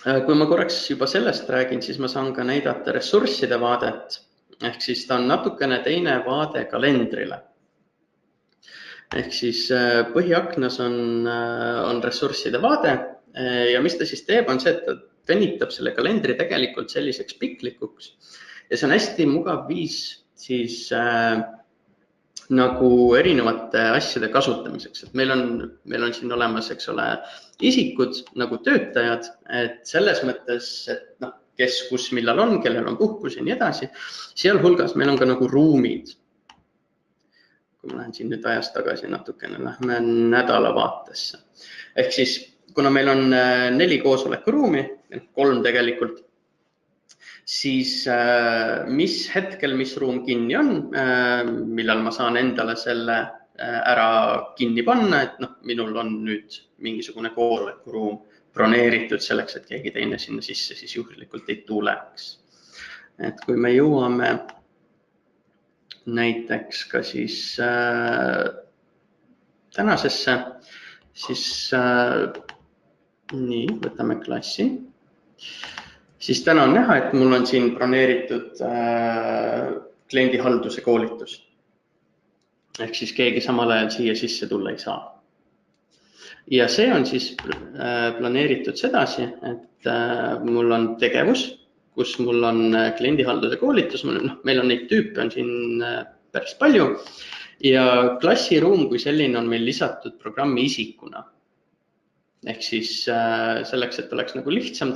kui ma korraks juba sellest räägin, siis ma saan ka näidata ressursside vaadet. Ehk siis ta on natukene teine vaade kalendrile. Ehk siis põhiaknas on ressursside vaade ja mis ta siis teeb, on see, et ta venitab selle kalendri tegelikult selliseks piklikuks. Ja see on hästi mugav viis siis nagu erinevate asjade kasutamiseks. Et meil on siin olemas, eks ole, isikud nagu töötajad, et selles mõttes, et kes, kus, millal on, kellel on puhkus ja nii edasi. Sealhulgas meil on ka nagu ruumid. Kui ma lähen siin nüüd ajas tagasi natukene, lähme nädalavaatesse. Ehk siis, kuna meil on 4 koosolekuruumi, 3 tegelikult, siis mis hetkel, mis ruum kinni on, millal ma saan endale selle ära kinni panna, et minul on nüüd mingisugune koosolekuruum broneeritud selleks, et keegi teine sinna sisse siis juhuslikult ei tuleks. Et kui me jõuame näiteks ka siis tänasesse, siis nii, võtame klassi. Siis täna on näha, et mul on siin broneeritud kliendihalduse koolitus. Ehk siis keegi samal ajal siia sisse tulla ei saa. Ja see on siis planeeritud sedasi, et mul on tegevus, kus mul on kliendihalduse koolitus. Meil on neid tüüpe on siin päris palju ja klassiruum kui selline on meil lisatud programmi isikuna. Ehk siis selleks, et oleks nagu lihtsam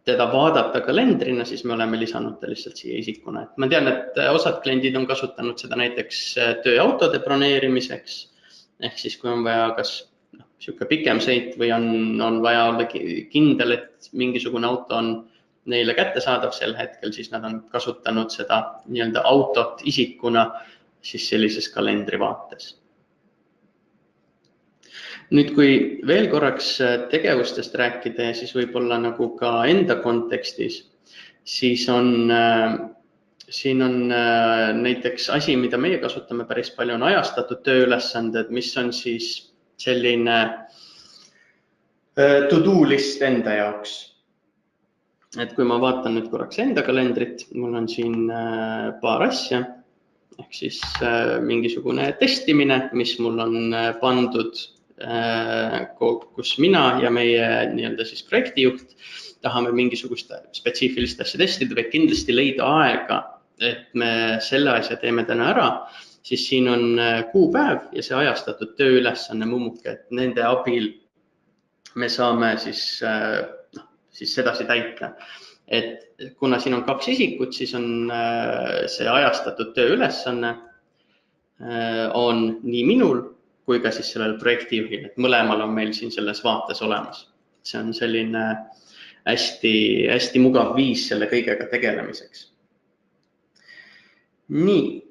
teda vaadata kalendrina, siis me oleme lisanud ta lihtsalt siia isikuna. Et ma tean, et osad kliendid on kasutanud seda näiteks tööautode broneerimiseks. Ehk siis, kui on vaja kas siuke pikem sõit või on vaja olla kindel, et mingisugune auto on neile kättesaadav sel hetkel, siis nad on kasutanud seda nii-öelda autot isikuna siis sellises kalendrivaates. Nüüd, kui veel korraks tegevustest rääkida ja siis võib-olla nagu ka enda kontekstis, siis siin on näiteks asi, mida meie kasutame päris palju, on ajastatud tööülesanded, mis on siis selline to-do list enda jaoks. Et kui ma vaatan nüüd korraks enda kalendrit, mul on siin paar asja, ehk siis mingisugune testimine, mis mul on pandud, kus mina ja meie nii-öelda siis projektijuht tahame mingisugust spetsiifilist asja testida või kindlasti leida aega, et me selle asja teeme täna ära, siis siin on kuupäev ja see ajastatud tööülesanne mummuke, et nende abil me saame siis sedasi täita. Et kuna siin on 2 isikut, siis on see ajastatud tööülesanne on nii minul kui ka siis sellel projektijuhil, et mõlemal on meil siin selles vaates olemas. See on selline hästi mugav viis selle kõigega tegelemiseks. Nii,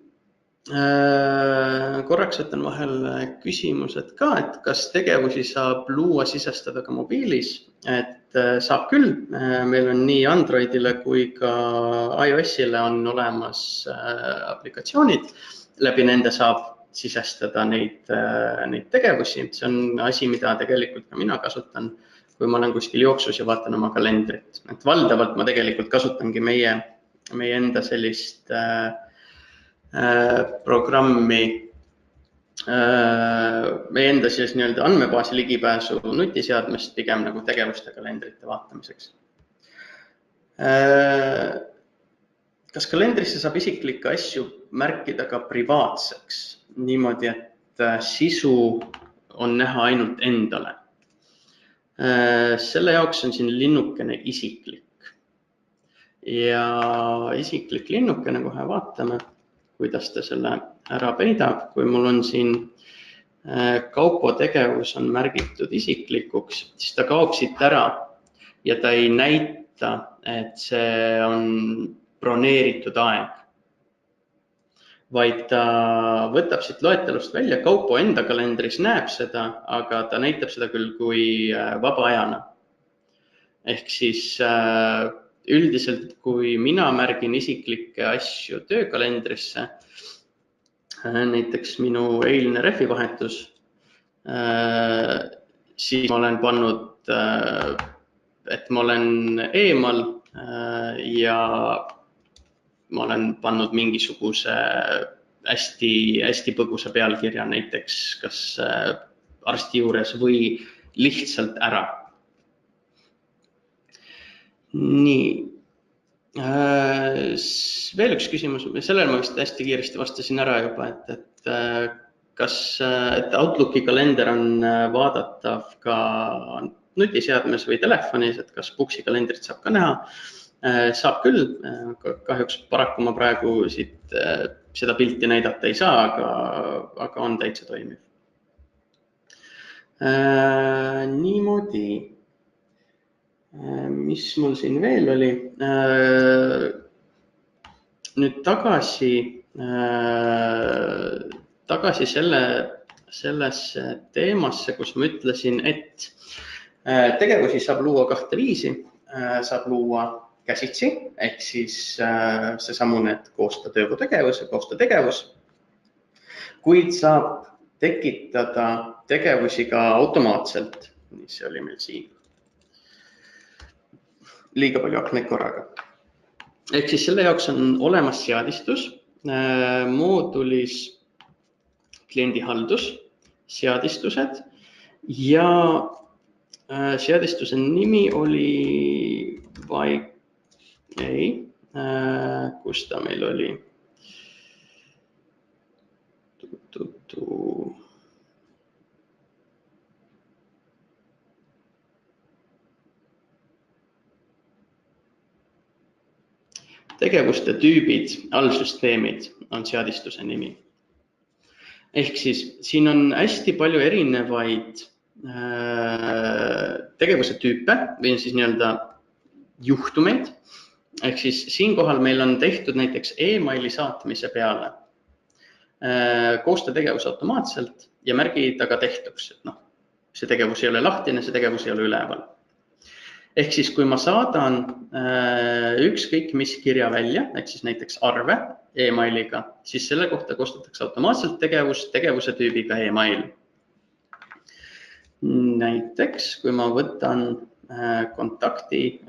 korraks võtan vahel küsimused ka, et kas tegevusi saab luua sisestada ka mobiilis, et saab küll. Meil on nii Androidile kui ka iOS-ile on olemas aplikatsioonid, läbi nende saab sisestada neid tegevusi. See on asi, mida tegelikult ka mina kasutan, kui ma olen kuskil jooksus ja vaatan oma kalendrit. Et valdavalt ma tegelikult kasutangi meie enda sellist programmi, meie enda siis nii-öelda andmebaasi ligipääsu nutiseadmest pigem nagu tegevuste kalendrite vaatamiseks. Kas kalendrisse saab isiklikke asju märkida ka privaatseks, niimoodi, et sisu on näha ainult endale? Selle jaoks on siin linnukene isiklik. Ja isiklik linnukene, kohe vaatame, kuidas ta selle ära peidab. Kui mul on siin Kaupo tegevus on märgitud isiklikuks, siis ta kaob siit ära ja ta ei näita, et see on broneeritud aeg, vaid ta võtab siit loetelust välja. Kaupo enda kalendris näeb seda, aga ta näitab seda küll kui vaba ajana. Ehk siis üldiselt, kui mina märgin isiklikke asju töökalendrisse, näiteks minu eilne refivahetus, siis ma olen pannud, et ma olen eemal ja ma olen pannud mingisuguse hästi põgusa pealkirja, näiteks kas arsti juures või lihtsalt ära. Nii. Veel üks küsimus, sellele ma vist hästi kiiresti vastasin ära juba, et kas Outlooki kalender on vaadatav ka nutiseadmes või telefonis, et kas Booksi kalendrit saab ka näha? Saab küll, kahjuks paraku ma praegu siit seda pilti näidata ei saa, aga on täitsa toimiv. Niimoodi. Mis mul siin veel oli? Nüüd tagasi sellesse teemasse, kus ma ütlesin, et tegevusi saab luua kahte viisi. Saab luua käsitsi, ehk siis seesamune, et koosta töötegevus ja koosta tegevus, kuid saab tekitada tegevusi ka automaatselt. See oli meil siin. Liiga palju aknaid korraga. Ehk siis selle jaoks on olemas seadistus moodulis kliendihaldus, seadistused ja seadistuse nimi oli kus ta meil oli? Tegevuste tüübid, allsüsteemid on seadistuse nimi. Ehk siis siin on hästi palju erinevaid tegevuse tüüpe või siis nii-öelda juhtumeid. Ehk siis siinkohal meil on tehtud näiteks e-maili saatmise peale koosta tegevus automaatselt ja märgi taga tehtuks. See tegevus ei ole lahtine, see tegevus ei ole üleval. Ehk siis, kui ma saadan ükskõik mis kirja välja, ehk siis näiteks arve e-mailiga, siis selle kohta koostatakse automaatselt tegevuse tüübiga e-mail. Näiteks, kui ma võtan kontakti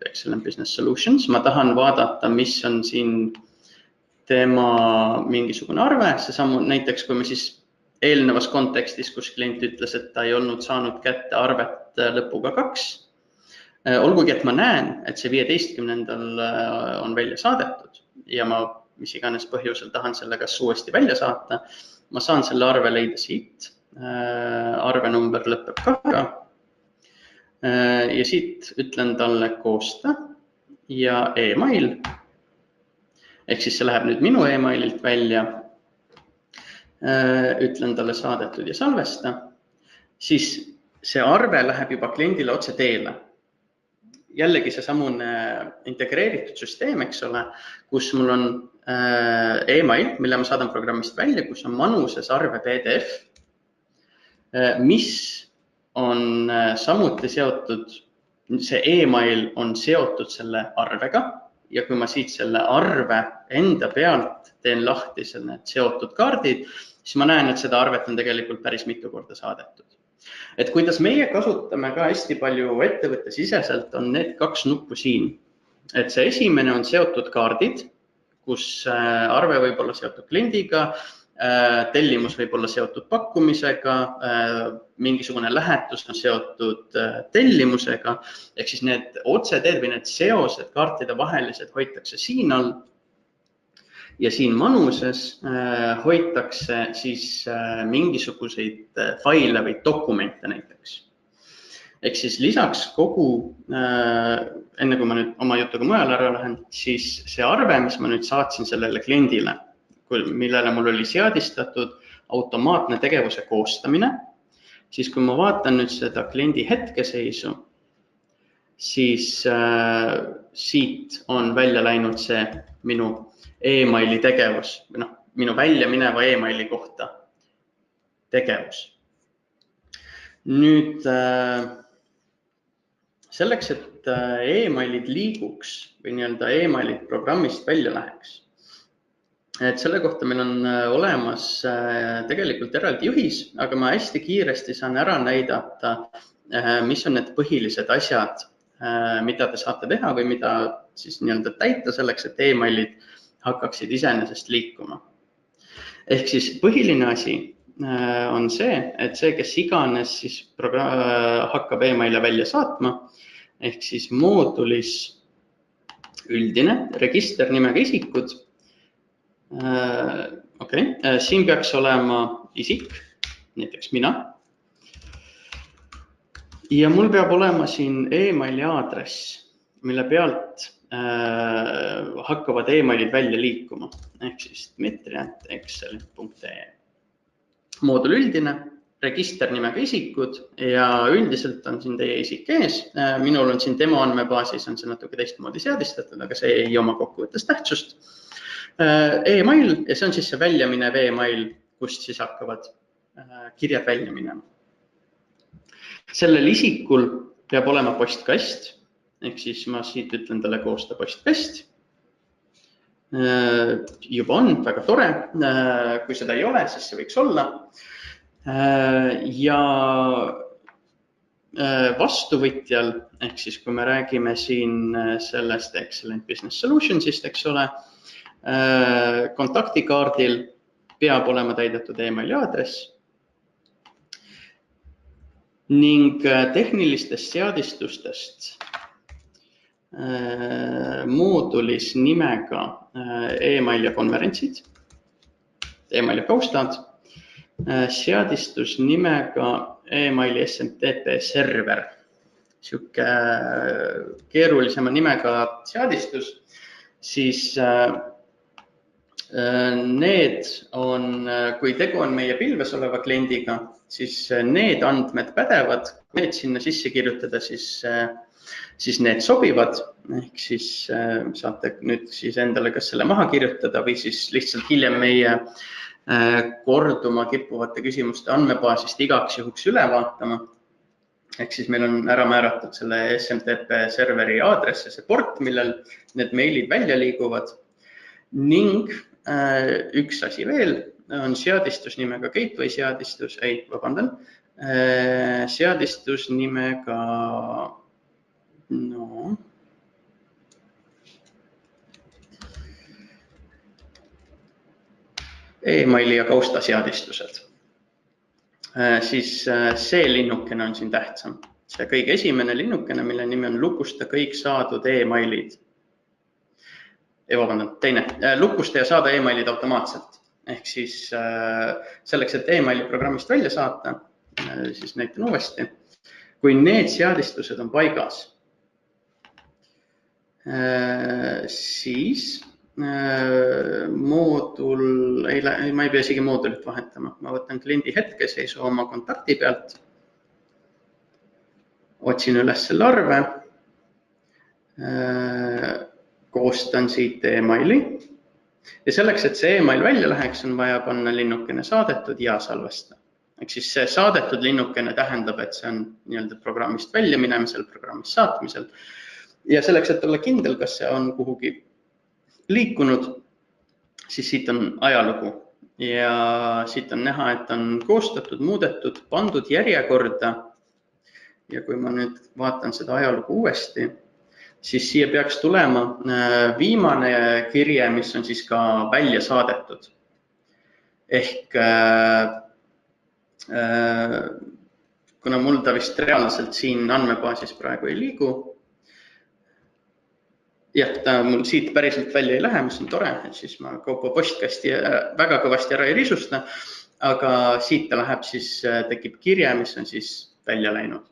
Excellent Business Solutions, ma tahan vaadata, mis on siin tema mingisugune arve, seesamu näiteks, kui me siis eelnevas kontekstis, kus klient ütles, et ta ei olnud saanud kätte arvet lõpuga 2, olgugi, et ma näen, et see 15. on välja saadetud ja ma mis iganes põhjusel tahan selle kas uuesti välja saata, ma saan selle arve leida siit, arvenumber lõpeb 2 ja siit ütlen talle koosta ja e-mail, ehk siis see läheb nüüd minu e-maililt välja, ütlen talle saadetud ja salvesta, siis see arve läheb juba kliendile otse teele. Jällegi seesamune integreeritud süsteem, eks ole, kus mul on e-mail, mille ma saadan programmist välja, kus on manuses arve PDF, mis on samuti seotud, see e-mail on seotud selle arvega, ja kui ma siit selle arve enda pealt teen lahti need seotud kaardid, siis ma näen, et seda arvet on tegelikult päris mitu korda saadetud. Et kuidas meie kasutame ka hästi palju ettevõtte siseselt, on need 2 nuppu siin. Et see esimene on seotud kaardid, kus arve võib olla seotud kliendiga, tellimus võib olla seotud pakkumisega, mingisugune lähetus on seotud tellimusega, ehk siis need otseteed või need seosed kaartide vahelised hoitakse siin all ja siin manuses hoitakse siis mingisuguseid faile või dokumente näiteks. Ehk siis lisaks kogu, enne kui ma nüüd oma jutuga mujal ära lähen, siis see arve, mis ma nüüd saatsin sellele kliendile, millele mul oli seadistatud automaatne tegevuse koostamine, siis kui ma vaatan nüüd seda kliendi hetkeseisu, siis siit on välja läinud see minu e-maili tegevus, või minu välja mineva e-maili kohta tegevus. Nüüd selleks, et e-mailid liiguks või nii-öelda e-mailid programmist välja läheks, et selle kohta meil on olemas tegelikult eraldi juhis, aga ma hästi kiiresti saan ära näidata, mis on need põhilised asjad, mida te saate teha või mida siis nii-öelda täita selleks, et e-mailid hakkaksid iseenesest liikuma. Ehk siis põhiline asi on see, et see, kes iganes siis hakkab e-maile välja saatma, ehk siis moodulis üldine register nimega isikud. Siin peaks olema isik, näiteks mina. Ja mul peab olema siin e-maili aadress, mille pealt hakkavad e-mailid välja liikuma, ehk siis dmitri@excelit.ee. Moodul üldine, register nimega isikud ja üldiselt on siin teie isik ees. Minul on siin demo andmebaasis, on see natuke teistmoodi seadistatud, aga see ei oma kokkuvõttes tähtsust. E-mail ja see on siis see välja minev e-mail, kust siis hakkavad kirjad välja minema. Sellel isikul peab olema postkast, ehk siis ma siit ütlen talle koosta postkast. Juba on, väga tore. Kui seda ei ole, siis see võiks olla. Ja vastuvõtjal, ehk siis kui me räägime siin sellest Excellent Business Solutionsist, eks ole, kontaktikaardil peab olema täidetud e-maili aadress ning tehnilistest seadistustest moodulis nimega e-mail ja konverentsid, e-mail ja postad, seadistus nimega e-maili SMTP server, sihuke keerulisema nimega seadistus, siis need on, kui tegu on meie pilves oleva kliendiga, siis need andmed pädevad, kui need sinna sisse kirjutada, siis need sobivad, ehk siis saate nüüd siis endale kas selle maha kirjutada või siis lihtsalt hiljem meie korduma kippuvate küsimuste andmebaasist igaks juhuks üle vaatama. Ehk siis meil on ära määratud selle SMTP serveri aadress ja see port, millel need meilid välja liiguvad. Ning üks asi veel on seadistus nimega gateway seadistus, seadistus nimega e-maili ja kausta seadistused. Siis see linnukene on siin tähtsam. See kõige esimene linnukene, mille nimi on lukusta kõik saadud e-mailid. Teine, lukusta ja saada e-mailid automaatselt. Ehk siis selleks, et e-maili programmist välja saata, siis näitan uuesti, kui need seadistused on paigas, siis moodul, ma ei pea isegi moodulit vahetama, ma võtan kliendi hetkeseisu oma kontakti pealt, otsin üles selle arve, koostan siit e-maili ja selleks, et see e-mail välja läheks, on vaja panna linnukene saadetud ja salvesta. Ehk siis see saadetud linnukene tähendab, et see on nii-öelda programmist välja minemisel, programmist saatmisel. Ja selleks, et olla kindel, kas see on kuhugi liikunud, siis siit on ajalugu ja siit on näha, et on koostatud, muudetud, pandud järjekorda. Ja kui ma nüüd vaatan seda ajalugu uuesti, siis siia peaks tulema viimane kirje, mis on siis ka välja saadetud. Ehk kuna mul ta vist reaalselt siin andmebaasis praegu ei liigu, jah, ta mul siit päriselt välja ei lähe, mis on tore, et siis ma kaupa postkasti väga kõvasti ära ei risusta, aga siit ta läheb, siis tekib kirje, mis on siis välja läinud.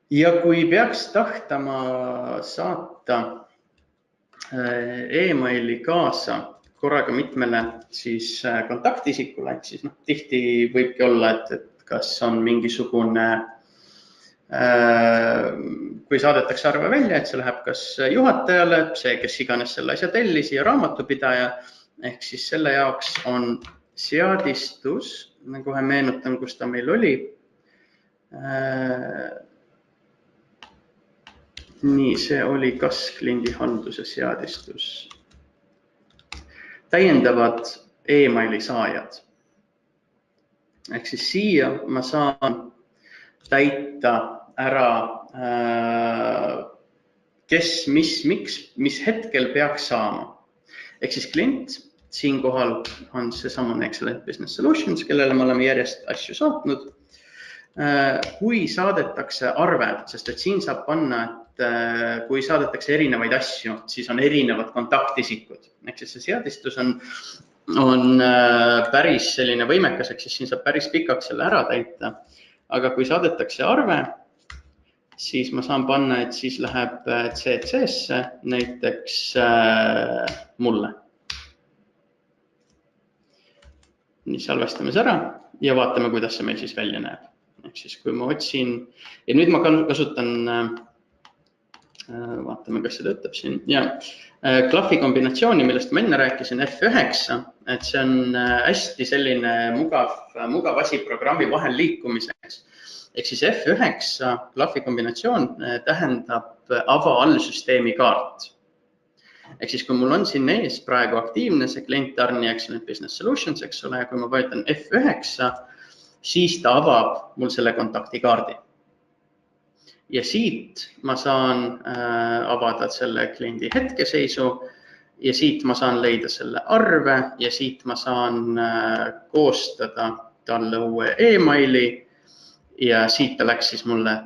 Ja kui peaks tahtama saata e-maili kaasa korraga mitmele siis kontaktisikule, siis tihti võibki olla, et kas on mingisugune, kui saadetakse arve välja, et see läheb kas juhatajale, see, kes iganes selle asja tellis ja raamatupidaja, ehk siis selle jaoks on seadistus, kohe meenutan, kus ta meil oli. Nii, see oli kas kliendihalduse seadistus. Täiendavad e-maili saajad. Ehk siis siia ma saan täita ära, kes, mis hetkel peaks saama. Ehk siis klient siinkohal on see samune Excellent Business Solutions, kellele me oleme järjest asju saatnud. Kui saadetakse arve, sest et siin saab panna, et kui saadetakse erinevaid asju, siis on erinevad kontaktisikud. Ehk siis see seadistus on päris selline võimekas, ehk siis siin saab päris pikaks selle ära täita. Aga kui saadetakse arve, siis ma saan panna, et siis läheb CC-sse näiteks mulle. Nii, salvestame ära ja vaatame, kuidas see meil siis välja näeb. Ehk siis kui ma otsin, ja nüüd ma kasutan, vaatame, kas see töötab siin, ja klahvi kombinatsiooni, millest ma enne rääkisin, F9, et see on hästi selline mugav asi programmi vahel liikumiseks. Ehk siis F9 klahvi kombinatsioon tähendab ava-allsüsteemi kaart. Ehk siis kui mul on siin ees praegu aktiivne see klient-tarnija Excellent Business Solutions, eks ole, ja kui ma vajutan F9, siis ta avab mul selle kontaktikaardi. Ja siit ma saan avada selle kliendi hetkeseisu ja siit ma saan leida selle arve ja siit ma saan koostada talle uue e-maili ja siit ta läks siis mulle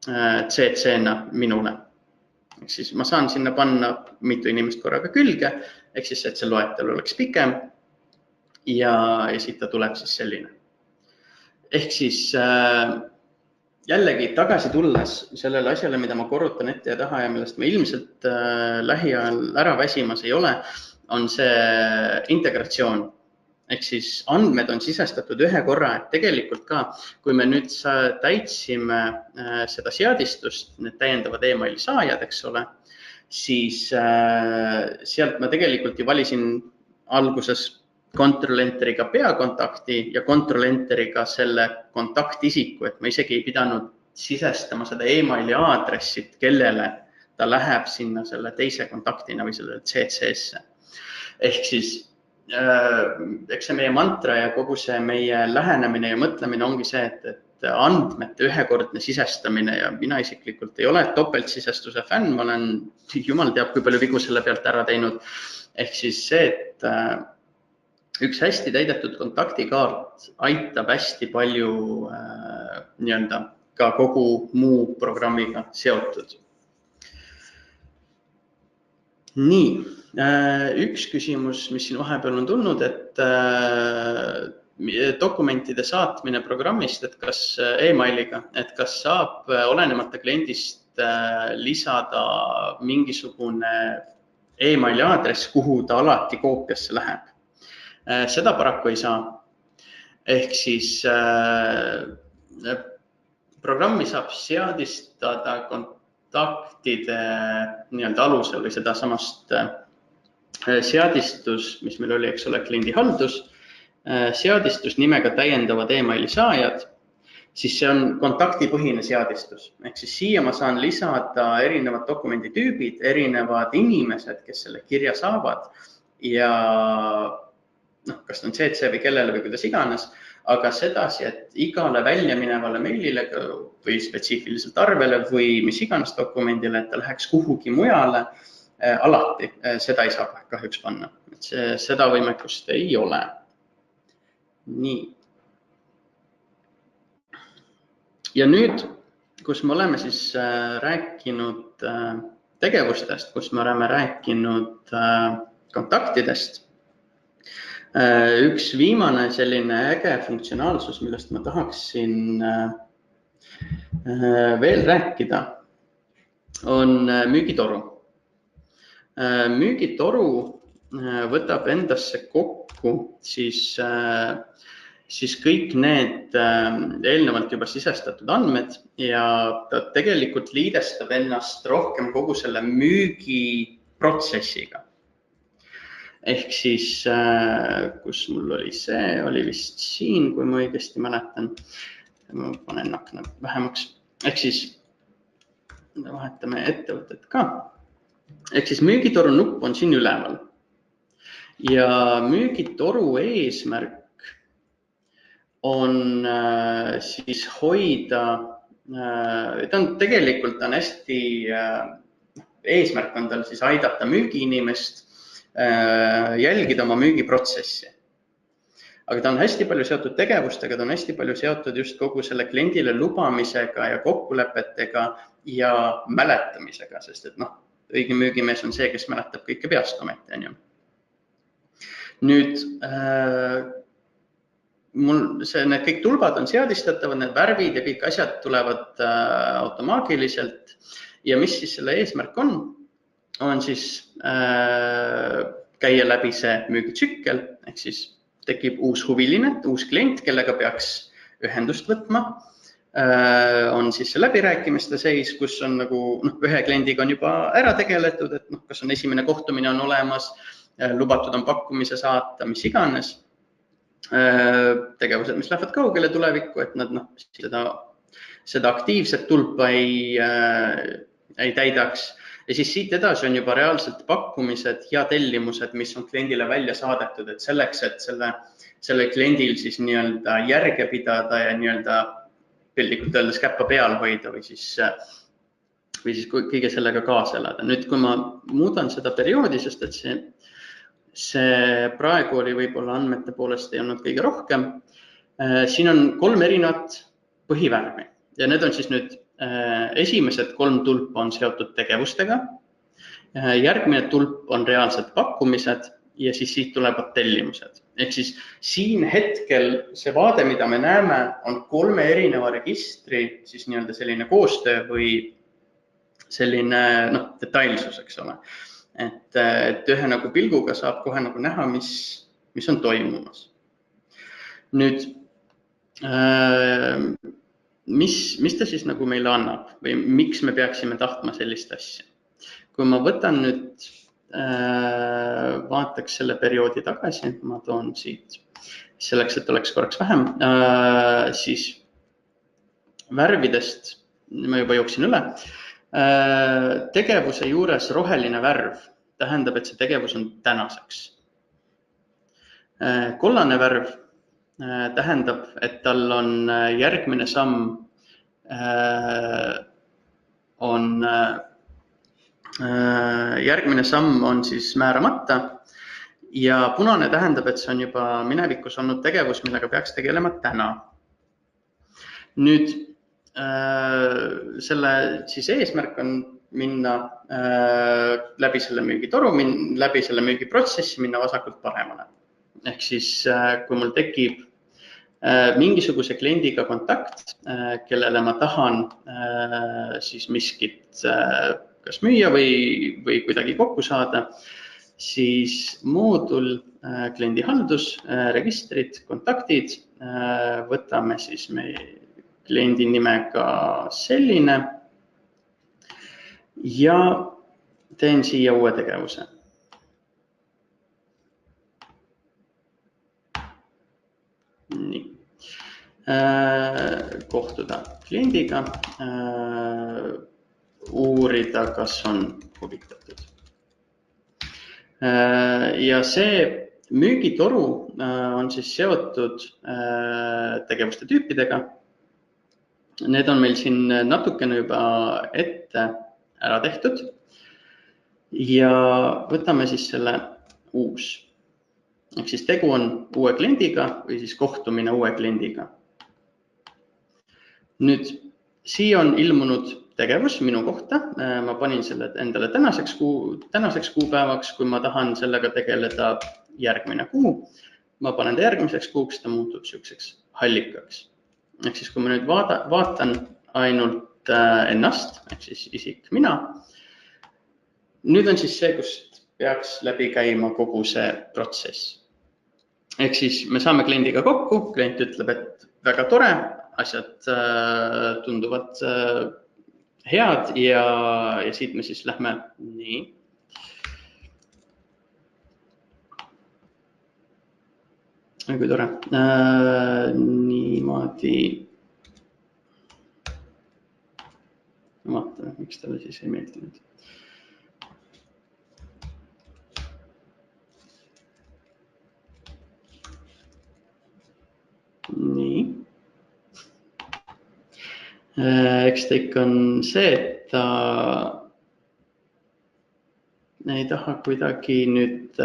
CC-na minule. Ehk siis ma saan sinna panna mitu inimest korraga külge, ehk siis, et see loetel oleks pikem ja siit ta tuleb siis selline. Ehk siis jällegi tagasi tulles sellele asjale, mida ma korrutan ette ja taha ja millest ma ilmselt lähiajal ära väsimas ei ole, on see integratsioon. Ehk siis andmed on sisestatud ühe korra, et tegelikult ka, kui me nüüd täitsime seda seadistust, need täiendavad e-maili saajad, eks ole, siis sealt ma tegelikult ju valisin alguses Control-Enteriga peakontakti ja Control-Enteriga selle kontaktisiku, et ma isegi ei pidanud sisestama seda e-maili aadressit, kellele ta läheb sinna selle teise kontaktina või selle CC-sse. Ehk siis, eks see meie mantra ja kogu see meie lähenemine ja mõtlemine ongi see, et andmete ühekordne sisestamine ja mina isiklikult ei ole topeltsisestuse fänn, ma olen jumal teab, kui palju vigu selle pealt ära teinud. Ehk siis see, et üks hästi täidetud kontaktikaart aitab hästi palju ka kogu muu programmiga seotud. Nii, üks küsimus, mis siin vahepeal on tulnud, et dokumentide saatmine programmist, et kas e-mailiga, et kas saab olenemata kliendist lisada mingisugune e-maili aadress, kuhu ta alati koopiasse läheb. Seda paraku ei saa. Ehk siis programmi saab seadistada kontaktide alusel või seda samast seadistus, mis meil oli, eks ole, kliendihaldus, seadistus nimega täiendavad e-maili saajad siis see on kontaktipõhine seadistus. Ehk siis siia ma saan lisada erinevad dokumenditüübid, erinevad inimesed, kes selle kirja saavad ja kas on CC või kellele või kuidas iganes, aga sedasi, et igale välja minevale meilile või spetsiifiliselt arvele või mis iganes dokumendile, et ta läheks kuhugi mujale alati, seda ei saa kahjuks panna. Seda võimekust ei ole. Nii. Ja nüüd, kus me oleme siis rääkinud tegevustest, kus me oleme rääkinud kontaktidest, üks viimane selline äge funktsionaalsus, millest ma tahaksin veel rääkida, on müügitoru. Müügitoru võtab endasse kokku siis kõik need eelnevalt juba sisestatud andmed ja ta tegelikult liidestab ennast rohkem kogu selle müügiprotsessiga. Ehk siis, kus mul oli see, oli vist siin, kui ma õigesti mäletan. Ma panen akna vähemaks. Ehk siis vahetame ettevõtet ka. Ehk siis müügitoru nupp on siin üleval. Ja müügitoru eesmärk on siis hoida, ta on tegelikult hästi, eesmärk on tal siis aidata müügiinimest jälgida oma müügiprotsessi. Aga ta on hästi palju seotud tegevustega, ta on hästi palju seotud just kogu selle kliendile lubamisega ja kokkulepetega ja mäletamisega, sest et õige müügimees on see, kes mäletab kõike peast ometi. Nüüd, need kõik tulbad on seadistatavad, need värvid ja kõik asjad tulevad automaagiliselt ja mis siis selle eesmärk on siis käia läbi see müügitsükkel, ehk siis tekib uus huviline, uus klient, kellega peaks ühendust võtma. On siis see läbirääkimiste seis, kus on nagu ühe kliendiga on juba ära tegeletud, et kas on esimene kohtumine on olemas, lubatud on pakkumise saata, mis iganes. Tegevused, mis lähevad kaugele tulevikku, et nad seda aktiivset tulpa ei täidaks. Ja siis siit edasi on juba reaalselt pakkumised ja tellimused, mis on kliendile välja saadetud, et selleks, et selle kliendil siis nii-öelda järge pidada ja nii-öelda piltlikult öeldes käppa peal hoida või siis kõige sellega kaasa elada. Nüüd, kui ma muudan seda perioodi, sest et see praegu oli võib-olla andmete poolest ei olnud kõige rohkem, siin on 3 erinevat põhivärvi ja need on siis nüüd esimesed 3 tulpa on seotud tegevustega, järgmine tulp on reaalsed pakkumised ja siis siit tulevad tellimused. Ehk siis siin hetkel see vaade, mida me näeme, on 3 erineva registri siis nii-öelda selline koostöö või selline detailsus, eks ole. Et ühe nagu pilguga saab kohe nagu näha, mis on toimumas. Nüüd, mis ta siis nagu meile annab või miks me peaksime tahtma sellist asja? Kui ma võtan nüüd, vaataks selle perioodi tagasi, ma toon siit selleks, et oleks korraks vähem, siis värvidest, ma juba jooksin üle, tegevuse juures roheline värv tähendab, et see tegevus on tänaseks. Kollane värv tähendab, et tal on järgmine samm on siis määramata ja punane tähendab, et see on juba minevikus olnud tegevus, millega peaks tegelema täna. Nüüd selle siis eesmärk on minna läbi selle müügitoru, läbi selle müügiprotsessi, minna vasakult paremale. Ehk siis, kui mul tekib mingisuguse kliendiga kontakt, kellele ma tahan siis miskit kas müüa või kuidagi kokku saada, siis moodul kliendihaldus, registrid, kontaktid, võtame siis meie kliendi nimega selline ja teen siia uue tegevuse. Nii. kohtuda kliendiga, uurida, kas on huvitatud. Ja see müügitoru on siis seotud tegevuste tüüpidega. Need on meil siin natukene juba ette ära tehtud ja võtame siis selle uus. Ehk siis tegu on uue kliendiga või siis kohtumine uue kliendiga. Nüüd, siia on ilmunud tegevus minu kohta. Ma panin selle endale tänaseks kuupäevaks, kui ma tahan sellega tegeleda järgmine kuu. Ma panen ta järgmiseks kuuks, ta muutub selliseks hallikaks. Ehk siis, kui ma nüüd vaatan ainult ennast, ehk siis isik mina, nüüd on siis see, kust peaks läbi käima kogu see protsess. Ehk siis me saame kliendiga kokku, klient ütleb, et väga tore, asjad tunduvad head ja siit me siis lähme nii. Kui tore. Niimoodi. Vaata, miks talle siis ei meeldinud. Nii. Eks ta ikka on see, et ta ei taha kuidagi nüüd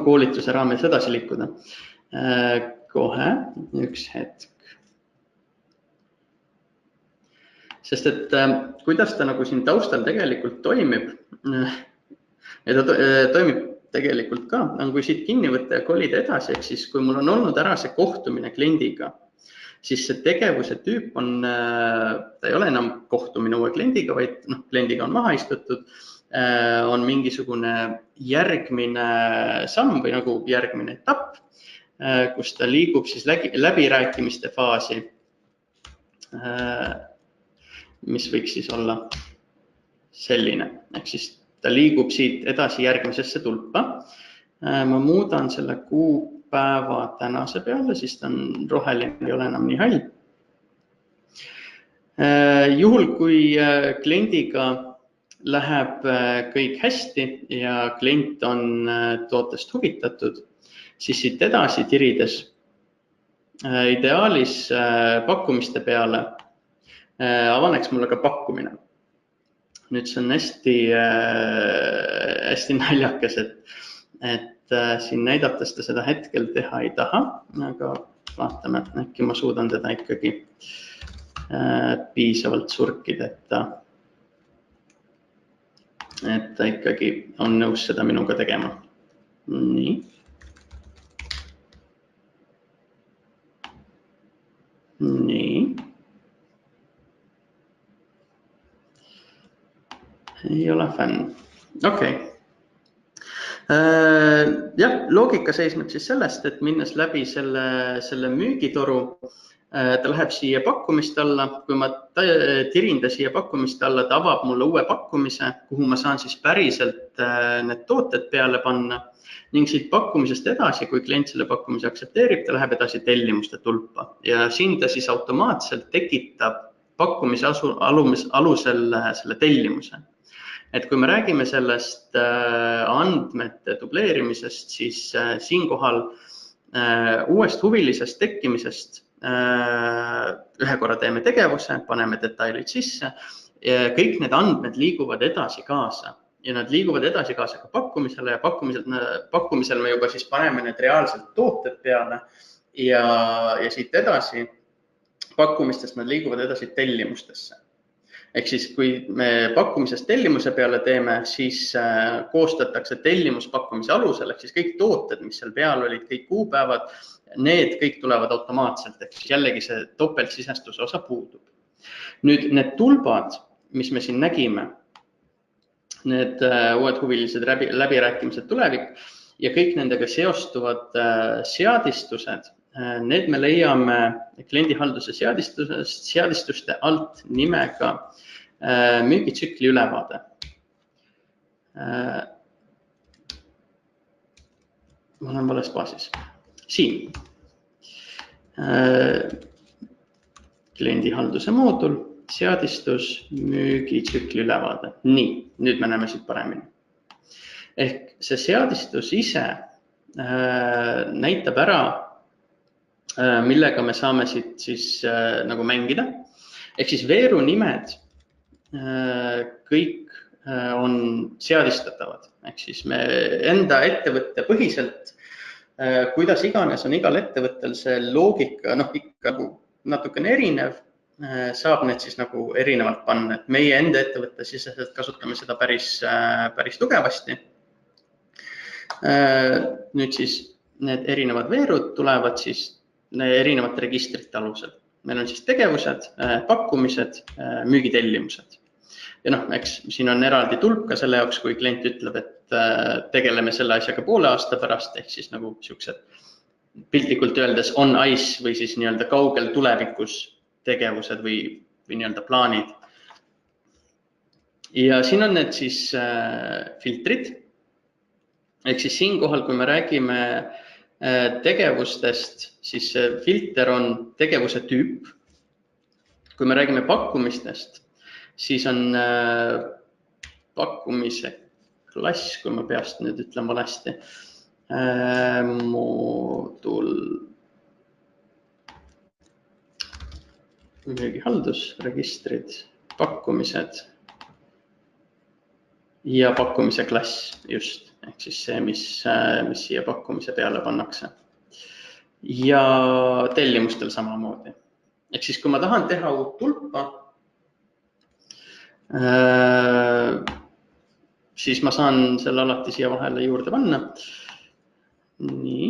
koolituse raames edasi liikuda. Kohe, üks hetk. Sest et kuidas ta nagu siin taustal tegelikult toimib, ja ta toimib tegelikult ka, on kui siit kinni võtta ja kolida edasi, ehk siis kui mul on olnud ära see kohtumine kliendiga, siis see tegevuse tüüp on, ta ei ole enam kohtumine uue kliendiga, vaid kliendiga on maha istutud, on mingisugune järgmine samm või nagu järgmine etapp, kus ta liigub siis läbirääkimiste faasi, mis võiks siis olla selline, ehk siis ta liigub siit edasi järgmisesse tulpa. Ma muudan selle kuupäeva tänase peale, siis ta on roheline, ei ole enam nii hall. Juhul, kui kliendiga läheb kõik hästi ja klient on tootest huvitatud, siis siit edasi tirides ideaalis pakkumiste peale avaneks mulle ka pakkumine. Nüüd see on hästi naljakas, et siin näidates ta seda hetkel teha ei taha, aga vaatame, äkki ma suudan teda ikkagi piisavalt surkida, et ta ikkagi on nõus seda minuga tegema. Nii. Nii. Ei ole fänn. Okei. Jah, loogika seisneb siis sellest, et minnes läbi selle müügitoru, ta läheb siia pakkumist alla. Kui ma tirin ta siia pakkumist alla, ta avab mulle uue pakkumise, kuhu ma saan siis päriselt need tooted peale panna. Ning siit pakkumisest edasi, kui klient selle pakkumise aktsepteerib, ta läheb edasi tellimuste tulpa. Ja siin ta siis automaatselt tekitab pakkumise alusel selle tellimuse. Et kui me räägime sellest andmete dubleerimisest, siis siinkohal uuest huvilisest tekkimisest ühe korra teeme tegevuse, paneme detailid sisse ja kõik need andmed liiguvad edasi kaasa. Ja nad liiguvad edasi kaasa ka pakkumisele ja pakkumisel me juba siis paneme need reaalselt tooted peale ja siit edasi pakkumistest nad liiguvad edasi tellimustesse. Ehk siis, kui me pakkumisest tellimuse peale teeme, siis koostatakse tellimuspakkumise alusel, ehk siis kõik tooted, mis seal peal olid, kõik kuupäevad, need kõik tulevad automaatselt, ehk siis jällegi see topeltsisestuse osa puudub. Nüüd need tulbad, mis me siin nägime, need uued huvilised läbirääkimised tulevik ja kõik nendega seostuvad seadistused, need me leiame kliendihalduse seadistuste alt nimega müügitsükli ülevaade. Ma olen vales baasis. Siin. kliendihalduse moodul, seadistus, müügitsükli ülevaade. Nii, nüüd me näeme siit paremini. Ehk see seadistus ise näitab ära, millega me saame siit siis nagu mängida. Ehk siis veeru nimed kõik on seadistatavad. Ehk siis me enda ettevõtte põhiselt, kuidas iganes on igal ettevõttel see loogika, ikka natukene erinev, saab need siis nagu erinevalt panna. Et meie enda ettevõtte siseselt kasutame seda päris tugevasti. Nüüd siis need erinevad veerud tulevad siis erinevate registrite alusel. Meil on siis tegevused, pakkumised, müügitellimused. Ja eks siin on eraldi tulp ka selle jaoks, kui klient ütleb, et tegeleme selle asjaga poole aasta pärast, ehk siis nagu siuksed piltlikult öeldes on ice või siis nii-öelda kaugel tulevikus tegevused või nii-öelda plaanid. Ja siin on need siis filtrid. Ehk siis siinkohal, kui me räägime tegevustest, siis filter on tegevuse tüüp. Kui me räägime pakkumistest, siis on pakkumise klass, kui ma peast nüüd ütlen valesti, moodul, müügihaldus, registrid, pakkumised ja pakkumise klass just, ehk siis see, mis siia pakkumise peale pannakse. Ja tellimustel samamoodi. Ehk siis, kui ma tahan teha uut tulpa, siis ma saan selle alati siia vahele juurde panna. Nii.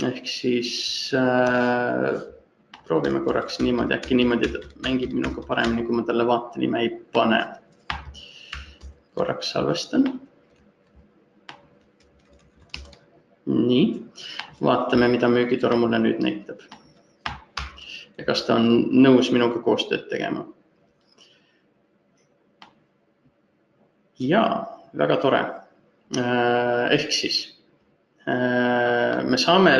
Ehk siis proovime korraks niimoodi, äkki niimoodi mängib minuga paremini, kui ma talle vaatenime ei pane. Korraks salvestan. Nii. Vaatame, mida müügitoru mulle nüüd näitab. Ja kas ta on nõus minuga koostööd tegema. Jaa, väga tore. Ehk siis me saame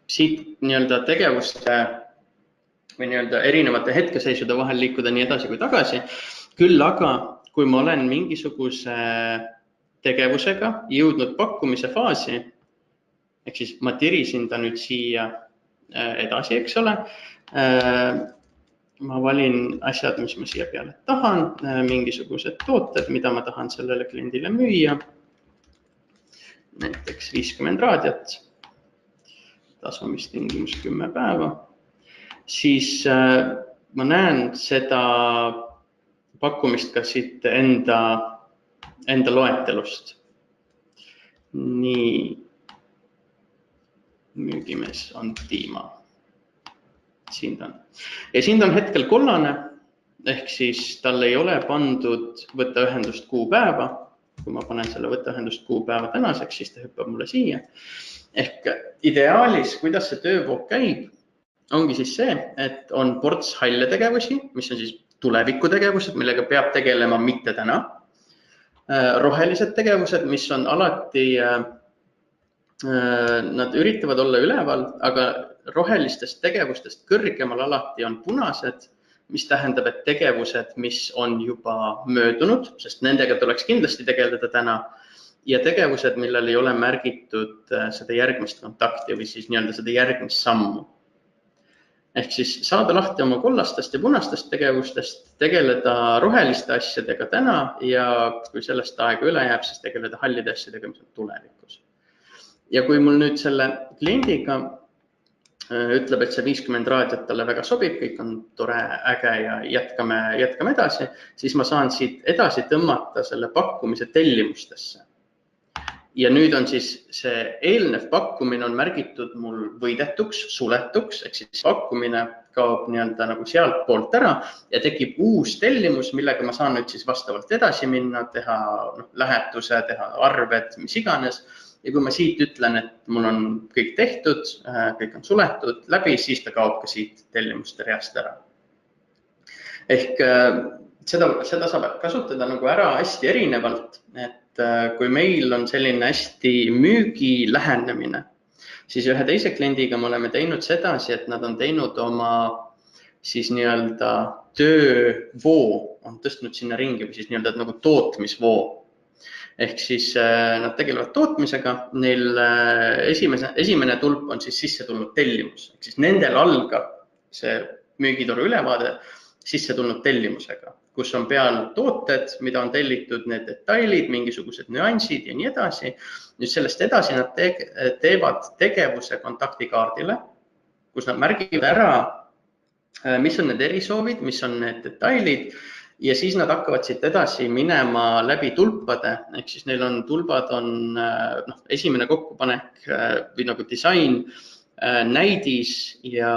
siit nii-öelda tegevuste või nii-öelda erinevate hetkeseisude vahel liikuda nii edasi kui tagasi. Küll aga, kui ma olen mingisuguse tegevusega jõudnud pakkumise faasi, ehk siis ma tirisin ta nüüd siia edasi, eks ole. Ma valin asjad, mis ma siia peale tahan, mingisugused tooted, mida ma tahan sellele kliendile müüa. Näiteks 50 raadiat, tasumistingimus 10 päeva. Siis ma näen seda pakkumist ka siit enda loetelust. Nii, müügimees on Tiima. Siin ta on. Ja siin ta on hetkel kollane, ehk siis tal ei ole pandud võtta ühendust kuupäeva. Kui ma panen selle võtta ühendust kuupäeva tänaseks, siis ta hüppab mulle siia. Ehk ideaalis, kuidas see töövoog käib, ongi siis see, et on ports halle tegevusi, mis on siis tulevikutegevused, millega peab tegelema mitte täna. Rohelised tegevused, mis on alati, nad üritavad olla üleval, aga rohelistest tegevustest kõrgemal alati on punased, mis tähendab, et tegevused, mis on juba möödunud, sest nendega tuleks kindlasti tegeleda täna, ja tegevused, millel ei ole märgitud seda järgmist kontakti või siis nii-öelda seda järgmist sammu. Ehk siis saada lahti oma kollastest ja punastest tegevustest, tegeleda roheliste asjadega täna ja kui sellest aega üle jääb, siis tegeleda hallide asjadega, mis on tulevikus. Ja kui mul nüüd selle kliendiga ütleb, et see 50 raadiat talle väga sobib, kõik on tore, äge ja jätkame edasi, siis ma saan siit edasi tõmmata selle pakkumise tellimustesse. Ja nüüd on siis see eelnev pakkumine on märgitud mul võidetuks, suletuks, ehk siis pakkumine kaob nii-öelda nagu sealt poolt ära ja tekib uus tellimus, millega ma saan nüüd siis vastavalt edasi minna, teha lähetuse, teha arved, mis iganes. Ja kui ma siit ütlen, et mul on kõik tehtud, kõik on suletud läbi, siis ta kaob ka siit tellimuste reast ära. Ehk seda saab kasutada nagu ära hästi erinevalt, et kui meil on selline hästi müügi lähenemine, siis ühe teise kliendiga me oleme teinud sedasi, et nad on teinud oma siis nii-öelda töövoo, on tõstnud sinna ringi või siis nii-öelda nagu tootmisvoo. Ehk siis nad tegelevad tootmisega, neil esimene tulp on siis sisse tulnud tellimus. Ehk siis nendel algab see müügitoru ülevaade sisse tulnud tellimusega, kus on peal tooted, mida on tellitud, need detailid, mingisugused nüansid ja nii edasi. Nüüd sellest edasi nad teevad tegevuse kontaktikaardile, kus nad märgivad ära, mis on need erisoovid, mis on need detailid ja siis nad hakkavad siit edasi minema läbi tulpade. Ehk siis neil on tulbad on esimene kokkupanek või nagu disain, näidis ja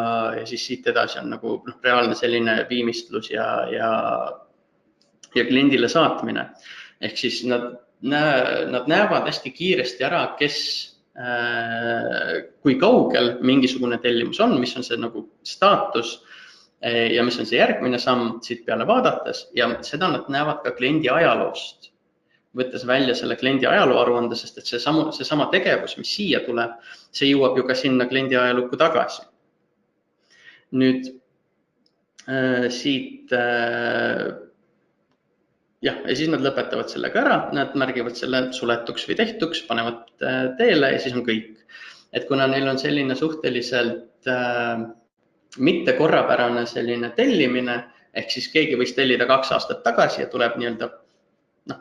siis siit edasi on nagu reaalne selline viimistlus ja kliendile saatmine. Ehk siis nad näevad hästi kiiresti ära, kui kaugel mingisugune tellimus on, mis on see nagu staatus ja mis on see järgmine samm siit peale vaadates ja seda nad näevad ka kliendi ajaloost, võttes välja selle kliendi ajaloo aruande, sest et seesama tegevus, mis siia tuleb, see jõuab ju ka sinna kliendi ajalukku tagasi. Nüüd siit ja siis nad lõpetavad sellega ära, nad märgivad selle suletuks või tehtuks, panevad teele ja siis on kõik. Et kuna neil on selline suhteliselt mitte korrapärane selline tellimine, ehk siis keegi võis tellida 2 aastat tagasi ja tuleb nii-öelda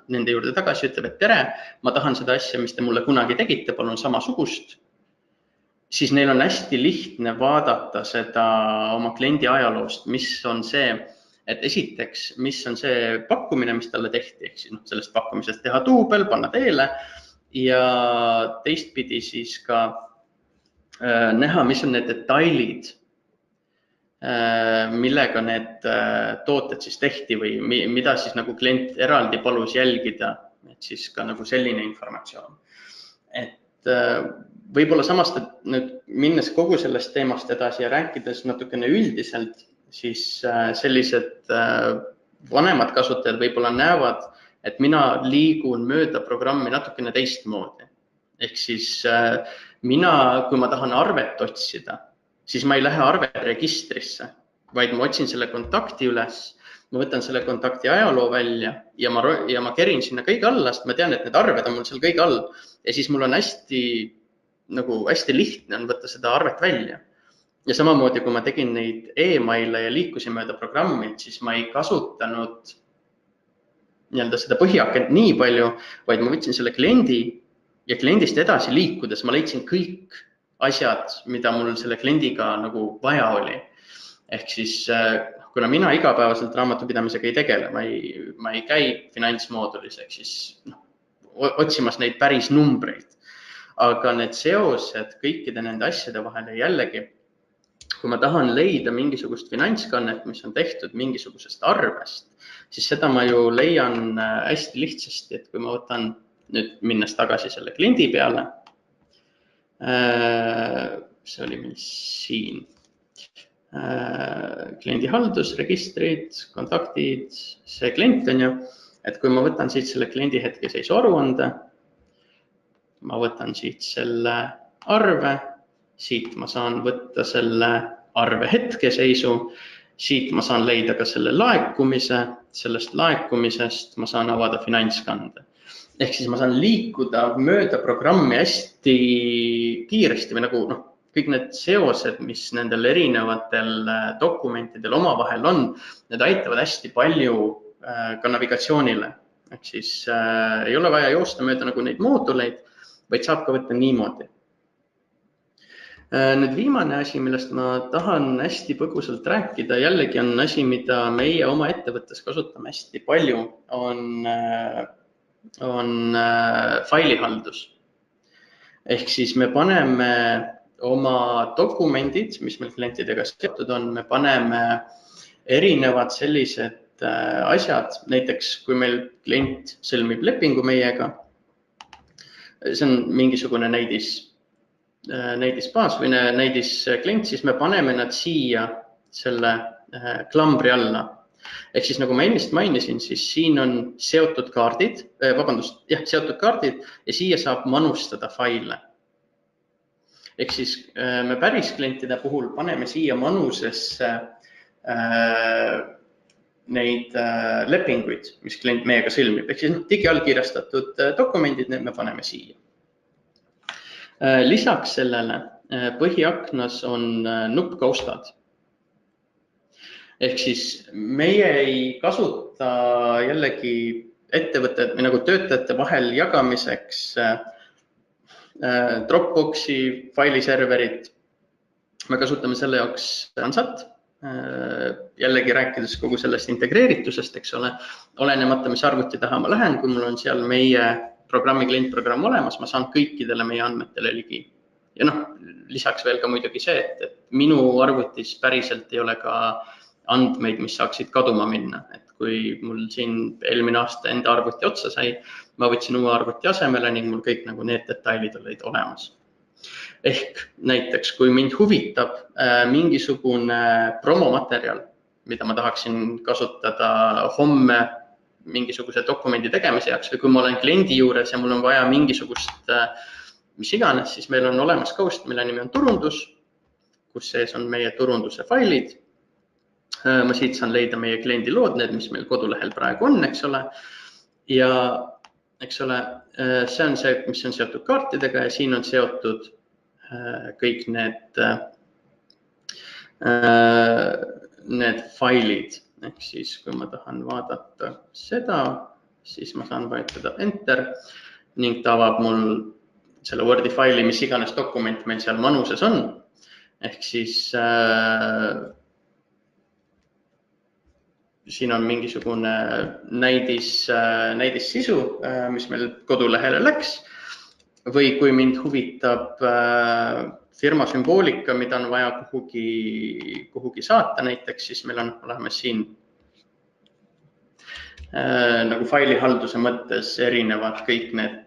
nende juurde tagasi, ütleb, et tere, ma tahan seda asja, mis te mulle kunagi tegite, palun samasugust, siis neil on hästi lihtne vaadata seda oma kliendi ajaloost, mis on see, et esiteks, mis on see pakkumine, mis talle tehti, ehk siis sellest pakkumisest teha duubel, panna teele ja teistpidi siis ka näha, mis on need detailid, millega need tooted siis tehti või mida siis nagu klient eraldi palus jälgida, et siis ka nagu selline informatsioon. Et võib-olla samast, et nüüd minnes kogu sellest teemast edasi ja rääkides natukene üldiselt, siis sellised vanemad kasutajad võib-olla näevad, et mina liigun mööda programmi natukene teistmoodi. Ehk siis mina, kui ma tahan arvet otsida, siis ma ei lähe arveregistrisse, vaid ma otsin selle kontakti üles, ma võtan selle kontakti ajaloo välja ja ma kerin sinna kõige alla, sest ma tean, et need arved on mul seal kõige all ja siis mul on hästi lihtne on võtta seda arvet välja. Ja samamoodi, kui ma tegin neid e-maile ja liikusin mööda programmi, siis ma ei kasutanud nii-öelda seda põhiakent nii palju, vaid ma võtsin selle kliendi ja kliendist edasi liikudes ma leidsin kõik asjad, mida mul selle kliendiga nagu vaja oli. Ehk siis, kuna mina igapäevaselt raamatupidamisega ei tegele, ma ei käi finantsmoodulis, ehk siis otsimas neid päris numbreid. Aga need seosed kõikide nende asjade vahele jällegi, kui ma tahan leida mingisugust finantskannet, mis on tehtud mingisugusest arvest, siis seda ma ju leian hästi lihtsasti, et kui ma võtan nüüd minnes tagasi selle kliendi peale, see oli meil siin, kliendi haldus, registrid, kontaktid, see klient on ju, et kui ma võtan siit selle kliendi hetkeseisu aruande, ma võtan siit selle arve, siit ma saan võtta selle arve hetkeseisu, siit ma saan leida ka selle laekumise, sellest laekumisest ma saan avada finantskande. Ehk siis ma saan liikuda mööda programmi hästi kiiresti või nagu kõik need seosed, mis nendel erinevatel dokumentidel omavahel on, need aitavad hästi palju ka navigatsioonile. Ehk siis ei ole vaja joosta mööda nagu neid mooduleid, vaid saab ka võtta niimoodi. Nüüd viimane asi, millest ma tahan hästi põgusalt rääkida, jällegi on asi, mida meie oma ettevõttes kasutame hästi palju, on failihaldus. Ehk siis me paneme oma dokumendid, mis meil klientidega seotud on, me paneme erinevad sellised asjad, näiteks kui meil klient sõlmib lepingu meiega, see on mingisugune näidisbaas või näidisklient, siis me paneme nad siia selle klambri alla. Ehk siis nagu ma ennist mainisin, siis siin on seotud kaardid ja siia saab manustada faile. Ehk siis me päris klientide puhul paneme siia manusesse neid lepinguid, mis klient meiega sõlmib. Ehk siis digiallkirjastatud dokumendid, need me paneme siia. Lisaks sellele põhiaknas on nuppkaustad. Ehk siis meie ei kasuta jällegi ettevõtted või nagu töötajate vahel jagamiseks Dropboxi failiserverit. Me kasutame selle jaoks Ansat. Jällegi rääkides kogu sellest integreeritusest, eks ole, olenemata, mis arvuti taha ma lähen, kui mul on seal meie programmi klientprogramm olemas, ma saan kõikidele meie andmetele ligi. Ja lisaks veel ka muidugi see, et minu arvutis päriselt ei ole ka andmeid, mis saaksid kaduma minna. Et kui mul siin eelmine aasta enda arvuti otsa sai, ma võtsin uue arvuti asemele ning mul kõik nagu need detailid olid olemas. Ehk näiteks, kui mind huvitab mingisugune promomaterjal, mida ma tahaksin kasutada homme mingisuguse dokumendi tegemise jaoks või kui ma olen kliendi juures ja mul on vaja mingisugust mis iganes, siis meil on olemas kaust, mille nimi on turundus, kus sees on meie turunduse failid. Ma siit saan leida meie kliendi lood, need, mis meil kodulehel praegu on, eks ole. Ja eks ole, see on see, mis on seotud kaartidega ja siin on seotud kõik need failid. Ehk siis, kui ma tahan vaadata seda, siis ma saan vajutada Enter ning ta avab mul selle Wordi faili, mis iganes dokument meil seal manuses on. Ehk siis siin on mingisugune näidissisu, mis meil kodulehele läks. Või kui mind huvitab firma sümboolika, mida on vaja kuhugi saata näiteks, siis meil on olemas siin nagu failihalduse mõttes erinevad kõik need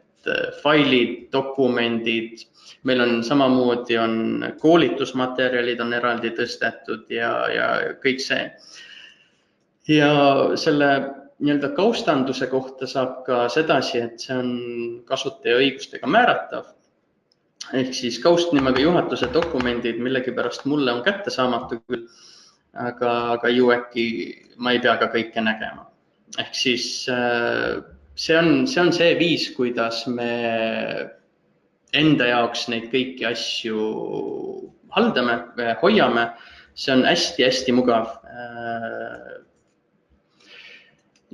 failid, dokumendid. Meil on samamoodi on koolitusmaterjalid on eraldi tõstetud ja kõik see. Ja selle nii-öelda kaustanduse kohta saab ka sedasi, et see on kasutaja õigustega määratav. Ehk siis kaustnimaga juhatuse dokumendid millegipärast mulle on kättesaamatu küll, aga ju äkki ma ei pea ka kõike nägema. Ehk siis see on see viis, kuidas me enda jaoks neid kõiki asju haldame, hoiame. See on hästi-hästi mugav.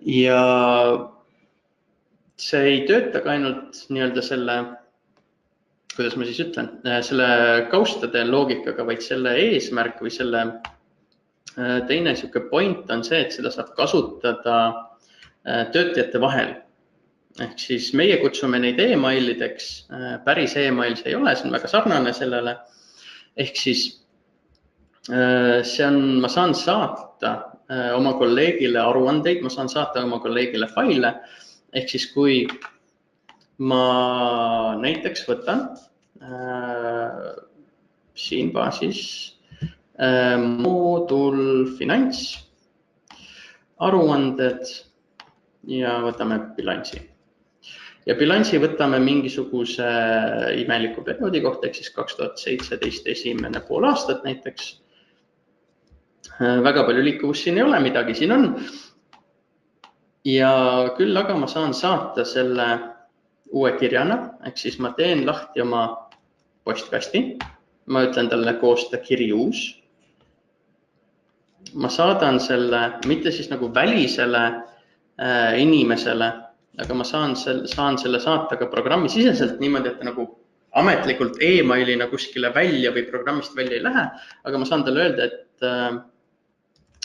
Ja see ei tööta ka ainult nii-öelda selle, kuidas ma siis ütlen, selle kaustade loogikaga, vaid selle eesmärk või selle teine siuke point on see, et seda saab kasutada töötajate vahel. Ehk siis meie kutsume neid e-mailideks, päris e-mail see ei ole, see on väga sarnane sellele. Ehk siis ma saan saata oma kolleegile aruandeid, ma saan saata oma kolleegile faile. Ehk siis kui ma näiteks võtan siin baasis moodul finants, aruanded ja võtame bilansi. Ja bilansi võtame mingisuguse imeliku perioodi kohta, ehk siis 2017 esimene pool aastat näiteks. Väga palju liikuvust siin ei ole, midagi siin on. Ja küll aga ma saan saata selle uue kirjana, ehk siis ma teen lahti oma postkasti. Ma ütlen talle koosta kiri uus. Ma saadan selle mitte siis nagu välisele inimesele, aga ma saan selle saata ka programmi siseselt niimoodi, et nagu ametlikult e-mailina kuskile välja või programmist välja ei lähe, aga ma saan talle öelda, et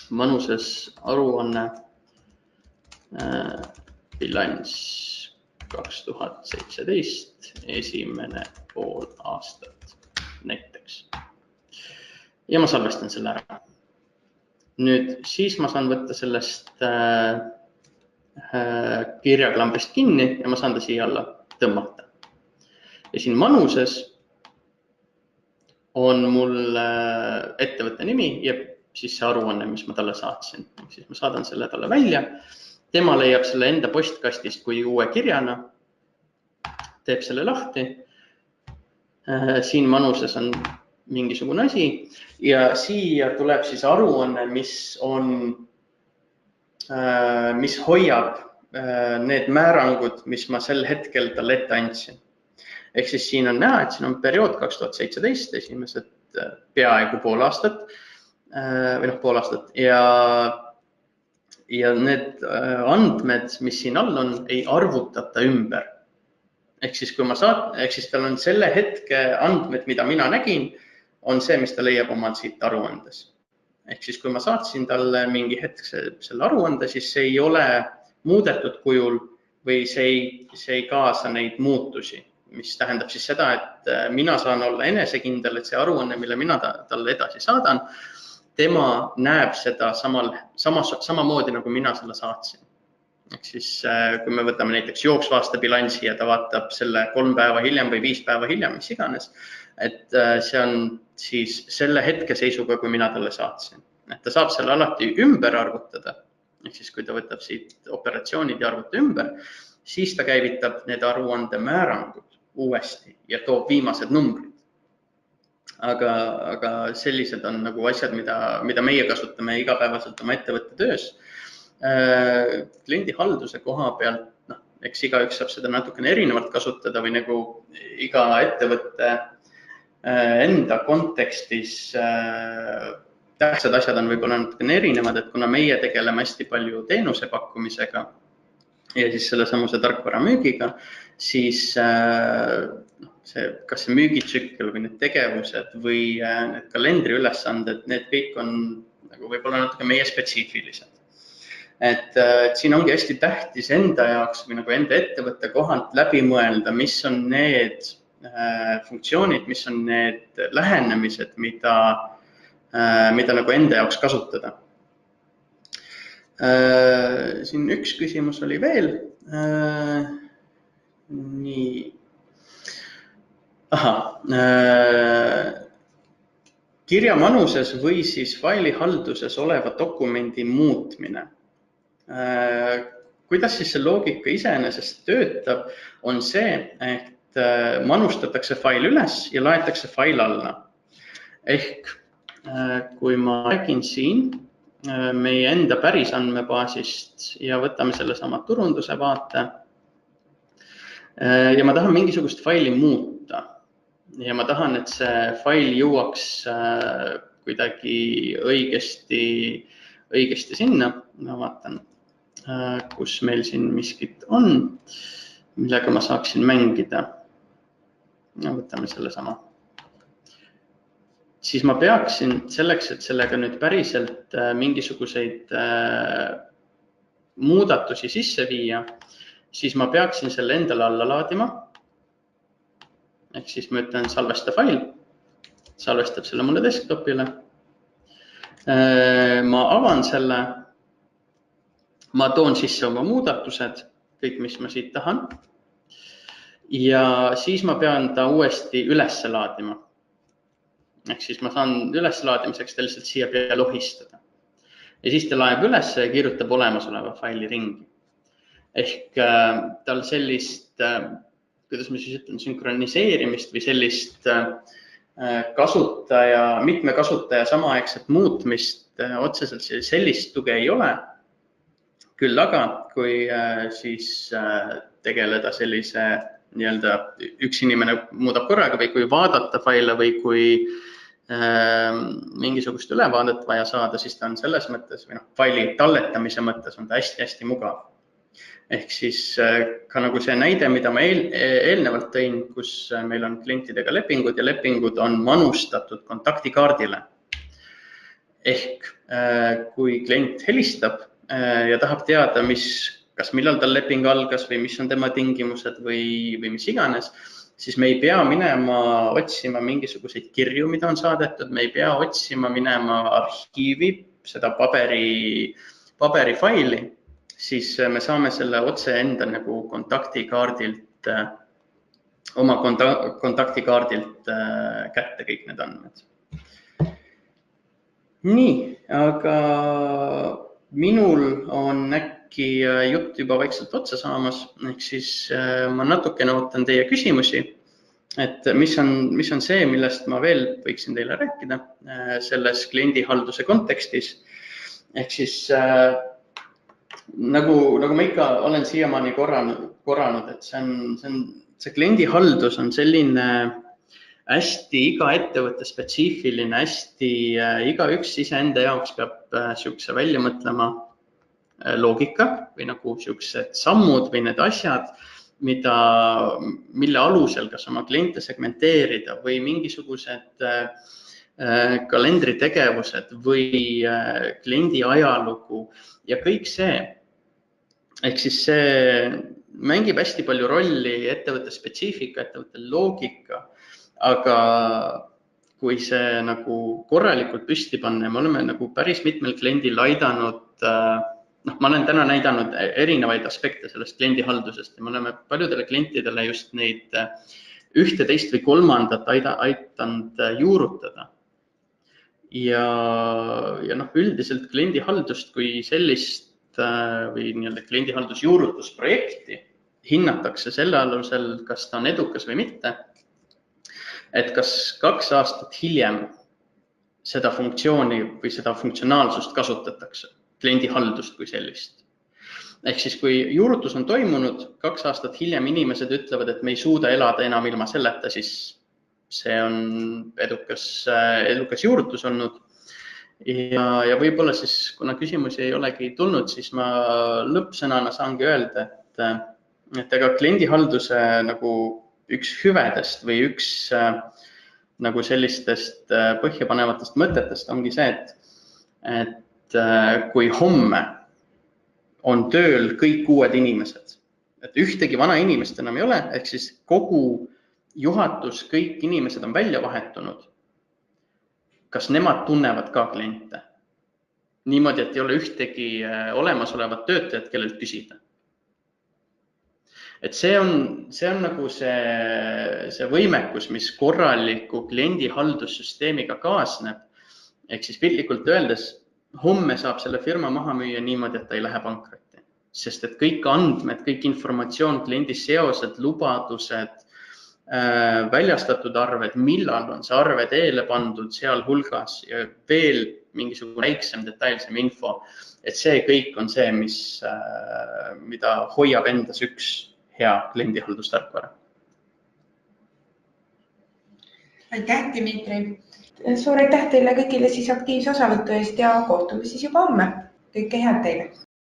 manuses aruanne bilanss 2017 esimene pool aastat näiteks. Ja ma salvestan selle ära. Nüüd siis ma saan võtta sellest kirjaklambist kinni ja ma saan ta siia alla tõmmata. Ja siin manuses on mul ettevõtte nimi ja siis see aruanne, mis ma talle saatsin. Siis ma saadan selle talle välja. Tema leiab selle enda postkastist kui uue kirjana, teeb selle lahti Siin manuses on mingisugune asi ja siia tuleb siis aruanne, mis hoiab need määrangud, mis ma sel hetkel talle ette andsin. Ehk siis siin on näha, et siin on periood 2017, esimesed peaaegu pool aastat ja need andmed, mis siin all on, ei arvutata ümber. Ehk siis tal on selle hetke andmed, mida mina nägin, on see, mis ta leiab omal siit aruandes. Ehk siis kui ma saatsin talle mingi hetk selle aruande, siis see ei ole muudetud kujul või see ei kaasa neid muutusi, mis tähendab siis seda, et mina saan olla enesekindel, et see aruanne, mille mina talle edasi saadan, tema näeb seda samamoodi, nagu mina selle saatsin. Ehk siis kui me võtame näiteks jooksva aasta bilansi ja ta vaatab selle 3 päeva hiljem või 5 päeva hiljem, mis iganes, et see on siis selle hetke seisuga, kui mina talle saatsin. Et ta saab selle alati ümber arvutada. Ehk siis kui ta võtab siit operatsioonid ja arvuta ümber, siis ta käivitab need aruande määrangud uuesti ja toob viimased numbrid. Aga sellised on nagu asjad, mida meie kasutame igapäevaselt oma ettevõtte töös. Kliendi halduse koha pealt, eks igaüks saab seda natukene erinevalt kasutada või nagu iga ettevõtte enda kontekstis tähtsad asjad on võib-olla natukene erinevad, et kuna meie tegeleme hästi palju teenuse pakkumisega ja siis selle samuse tarkvara müügiga, siis kas see müügitsükkel või need tegevused või need kalendriülesanded, need kõik on nagu võib-olla natuke meie spetsiifilised. Et siin ongi hästi tähtis enda jaoks või nagu enda ettevõtte kohalt läbi mõelda, mis on need funktsioonid, mis on need lähenemised, mida nagu enda jaoks kasutada. Siin üks küsimus oli veel. Nii. Kirja manuses või siis faili halduses oleva dokumendi muutmine. Kuidas siis see loogika iseenesest töötab, on see, et manustatakse fail üles ja laetakse fail alla. Ehk kui ma räägin siin meie enda päris andmebaasist ja võtame selle sama turunduse vaate ja ma tahan mingisugust faili muuta ja ma tahan, et see fail jõuaks kuidagi õigesti sinna. Ma vaatan, kus meil siin miskit on, millega ma saaksin mängida. Võtame selle sama. Siis ma peaksin selleks, et sellega nüüd päriselt mingisuguseid muudatusi sisse viia, siis ma peaksin selle endale alla laadima. Ehk siis ma ütlen salvesta fail, salvestab selle mulle desktopile. Ma avan selle, ma toon sisse oma muudatused, kõik, mis ma siit tahan. Ja siis ma pean ta uuesti üles laadima. Ehk siis ma saan üles laadimiseks ta lihtsalt siia peale lohistada. Ja siis ta laeb üles ja kirjutab olemasoleva faili ringi. Ehk tal sellist, kuidas ma siis ütlen, sünkroniseerimist või sellist mitme kasutaja samaaegset muutmist otseselt sellist tuge ei ole. Küll aga, kui siis tegeleda sellise nii-öelda üks inimene muudab korraga või kui vaadata faile või kui mingisugust ülevaadet vaja saada, siis ta on selles mõttes või faili talletamise mõttes on ta hästi-hästi mugav. Ehk siis ka nagu see näide, mida ma eelnevalt tõin, kus meil on klientidega lepingud ja lepingud on manustatud kontaktikaardile. Ehk kui klient helistab ja tahab teada, kas millal tal leping algas või mis on tema tingimused või mis iganes, siis me ei pea minema otsima mingisuguseid kirju, mida on saadetud, me ei pea otsima minema arhiivi, seda paberifaili, siis me saame selle otse enda nagu kontaktikaardilt, oma kontaktikaardilt kätte kõik need andmed. Nii, aga minul on äkki jutt juba vaikselt otsa saamas, ehk siis ma natukene ootan teie küsimusi et mis on see, millest ma veel võiksin teile rääkida selles kliendihalduse kontekstis. Ehk siis nagu ma ikka olen siiamaani korranud, et see kliendihaldus on selline hästi iga ettevõtte spetsiifiline, hästi igaüks iseenda jaoks peab siukse välja mõtlema loogika või nagu siuksed sammud või need asjad, mille alusel kas oma kliente segmenteerida või mingisugused kalendritegevused või kliendi ajalugu ja kõik see. Ehk siis see mängib hästi palju rolli ettevõtte spetsiifika, ettevõtte loogika, aga kui see nagu korralikult püsti panna, me oleme nagu päris mitmel kliendil aidanud, ma olen täna näidanud erinevaid aspekte sellest kliendihaldusest ja me oleme paljudele klientidele just neid ühte, teist või kolmandat aidanud juurutada. Ja üldiselt kliendihaldust kui sellist või kliendihaldusjuurutusprojekti hinnatakse selle alusel, kas ta on edukas või mitte. Et kas 2 aastat hiljem seda funktsiooni või seda funktsionaalsust kasutatakse, kliendihaldust kui sellist. Ehk siis, kui juurutus on toimunud, 2 aastat hiljem inimesed ütlevad, et me ei suuda elada enam ilma selleta, siis see on edukas juurutus olnud. Ja võib-olla siis, kuna küsimusi ei olegi tulnud, siis ma lõppsõnana saangi öelda, et ega kliendihalduse nagu üks hüvedest või üks nagu sellistest põhjapanevatest mõtetest ongi see, et kui homme on tööl kõik uued inimesed, et ühtegi vana inimest enam ei ole, ehk siis kogu juhatus, kõik inimesed on välja vahetunud, kas nemad tunnevad ka kliente? Niimoodi, et ei ole ühtegi olemasolevat töötajat, kellelt küsida. Et see on nagu see võimekus, mis korraliku kliendihaldussüsteemiga kaasneb. Ehk siis piltlikult öeldes, homme saab selle firma maha müüa niimoodi, et ta ei lähe pankrotti. Sest et kõik andmed, kõik informatsioon, kliendi seosed, lubadused, väljastatud arved, millal on see arve teele pandud seal hulgas ja veel mingisugune väiksem, detailsem info. Et see kõik on see, mida hoiab endas üks hea kliendihaldustarkvara. Aitäh, Dmitri! Suur aitäh teile kõigile siis aktiivse osavõtu eest ja kohtume siis juba homme. Kõike head teile!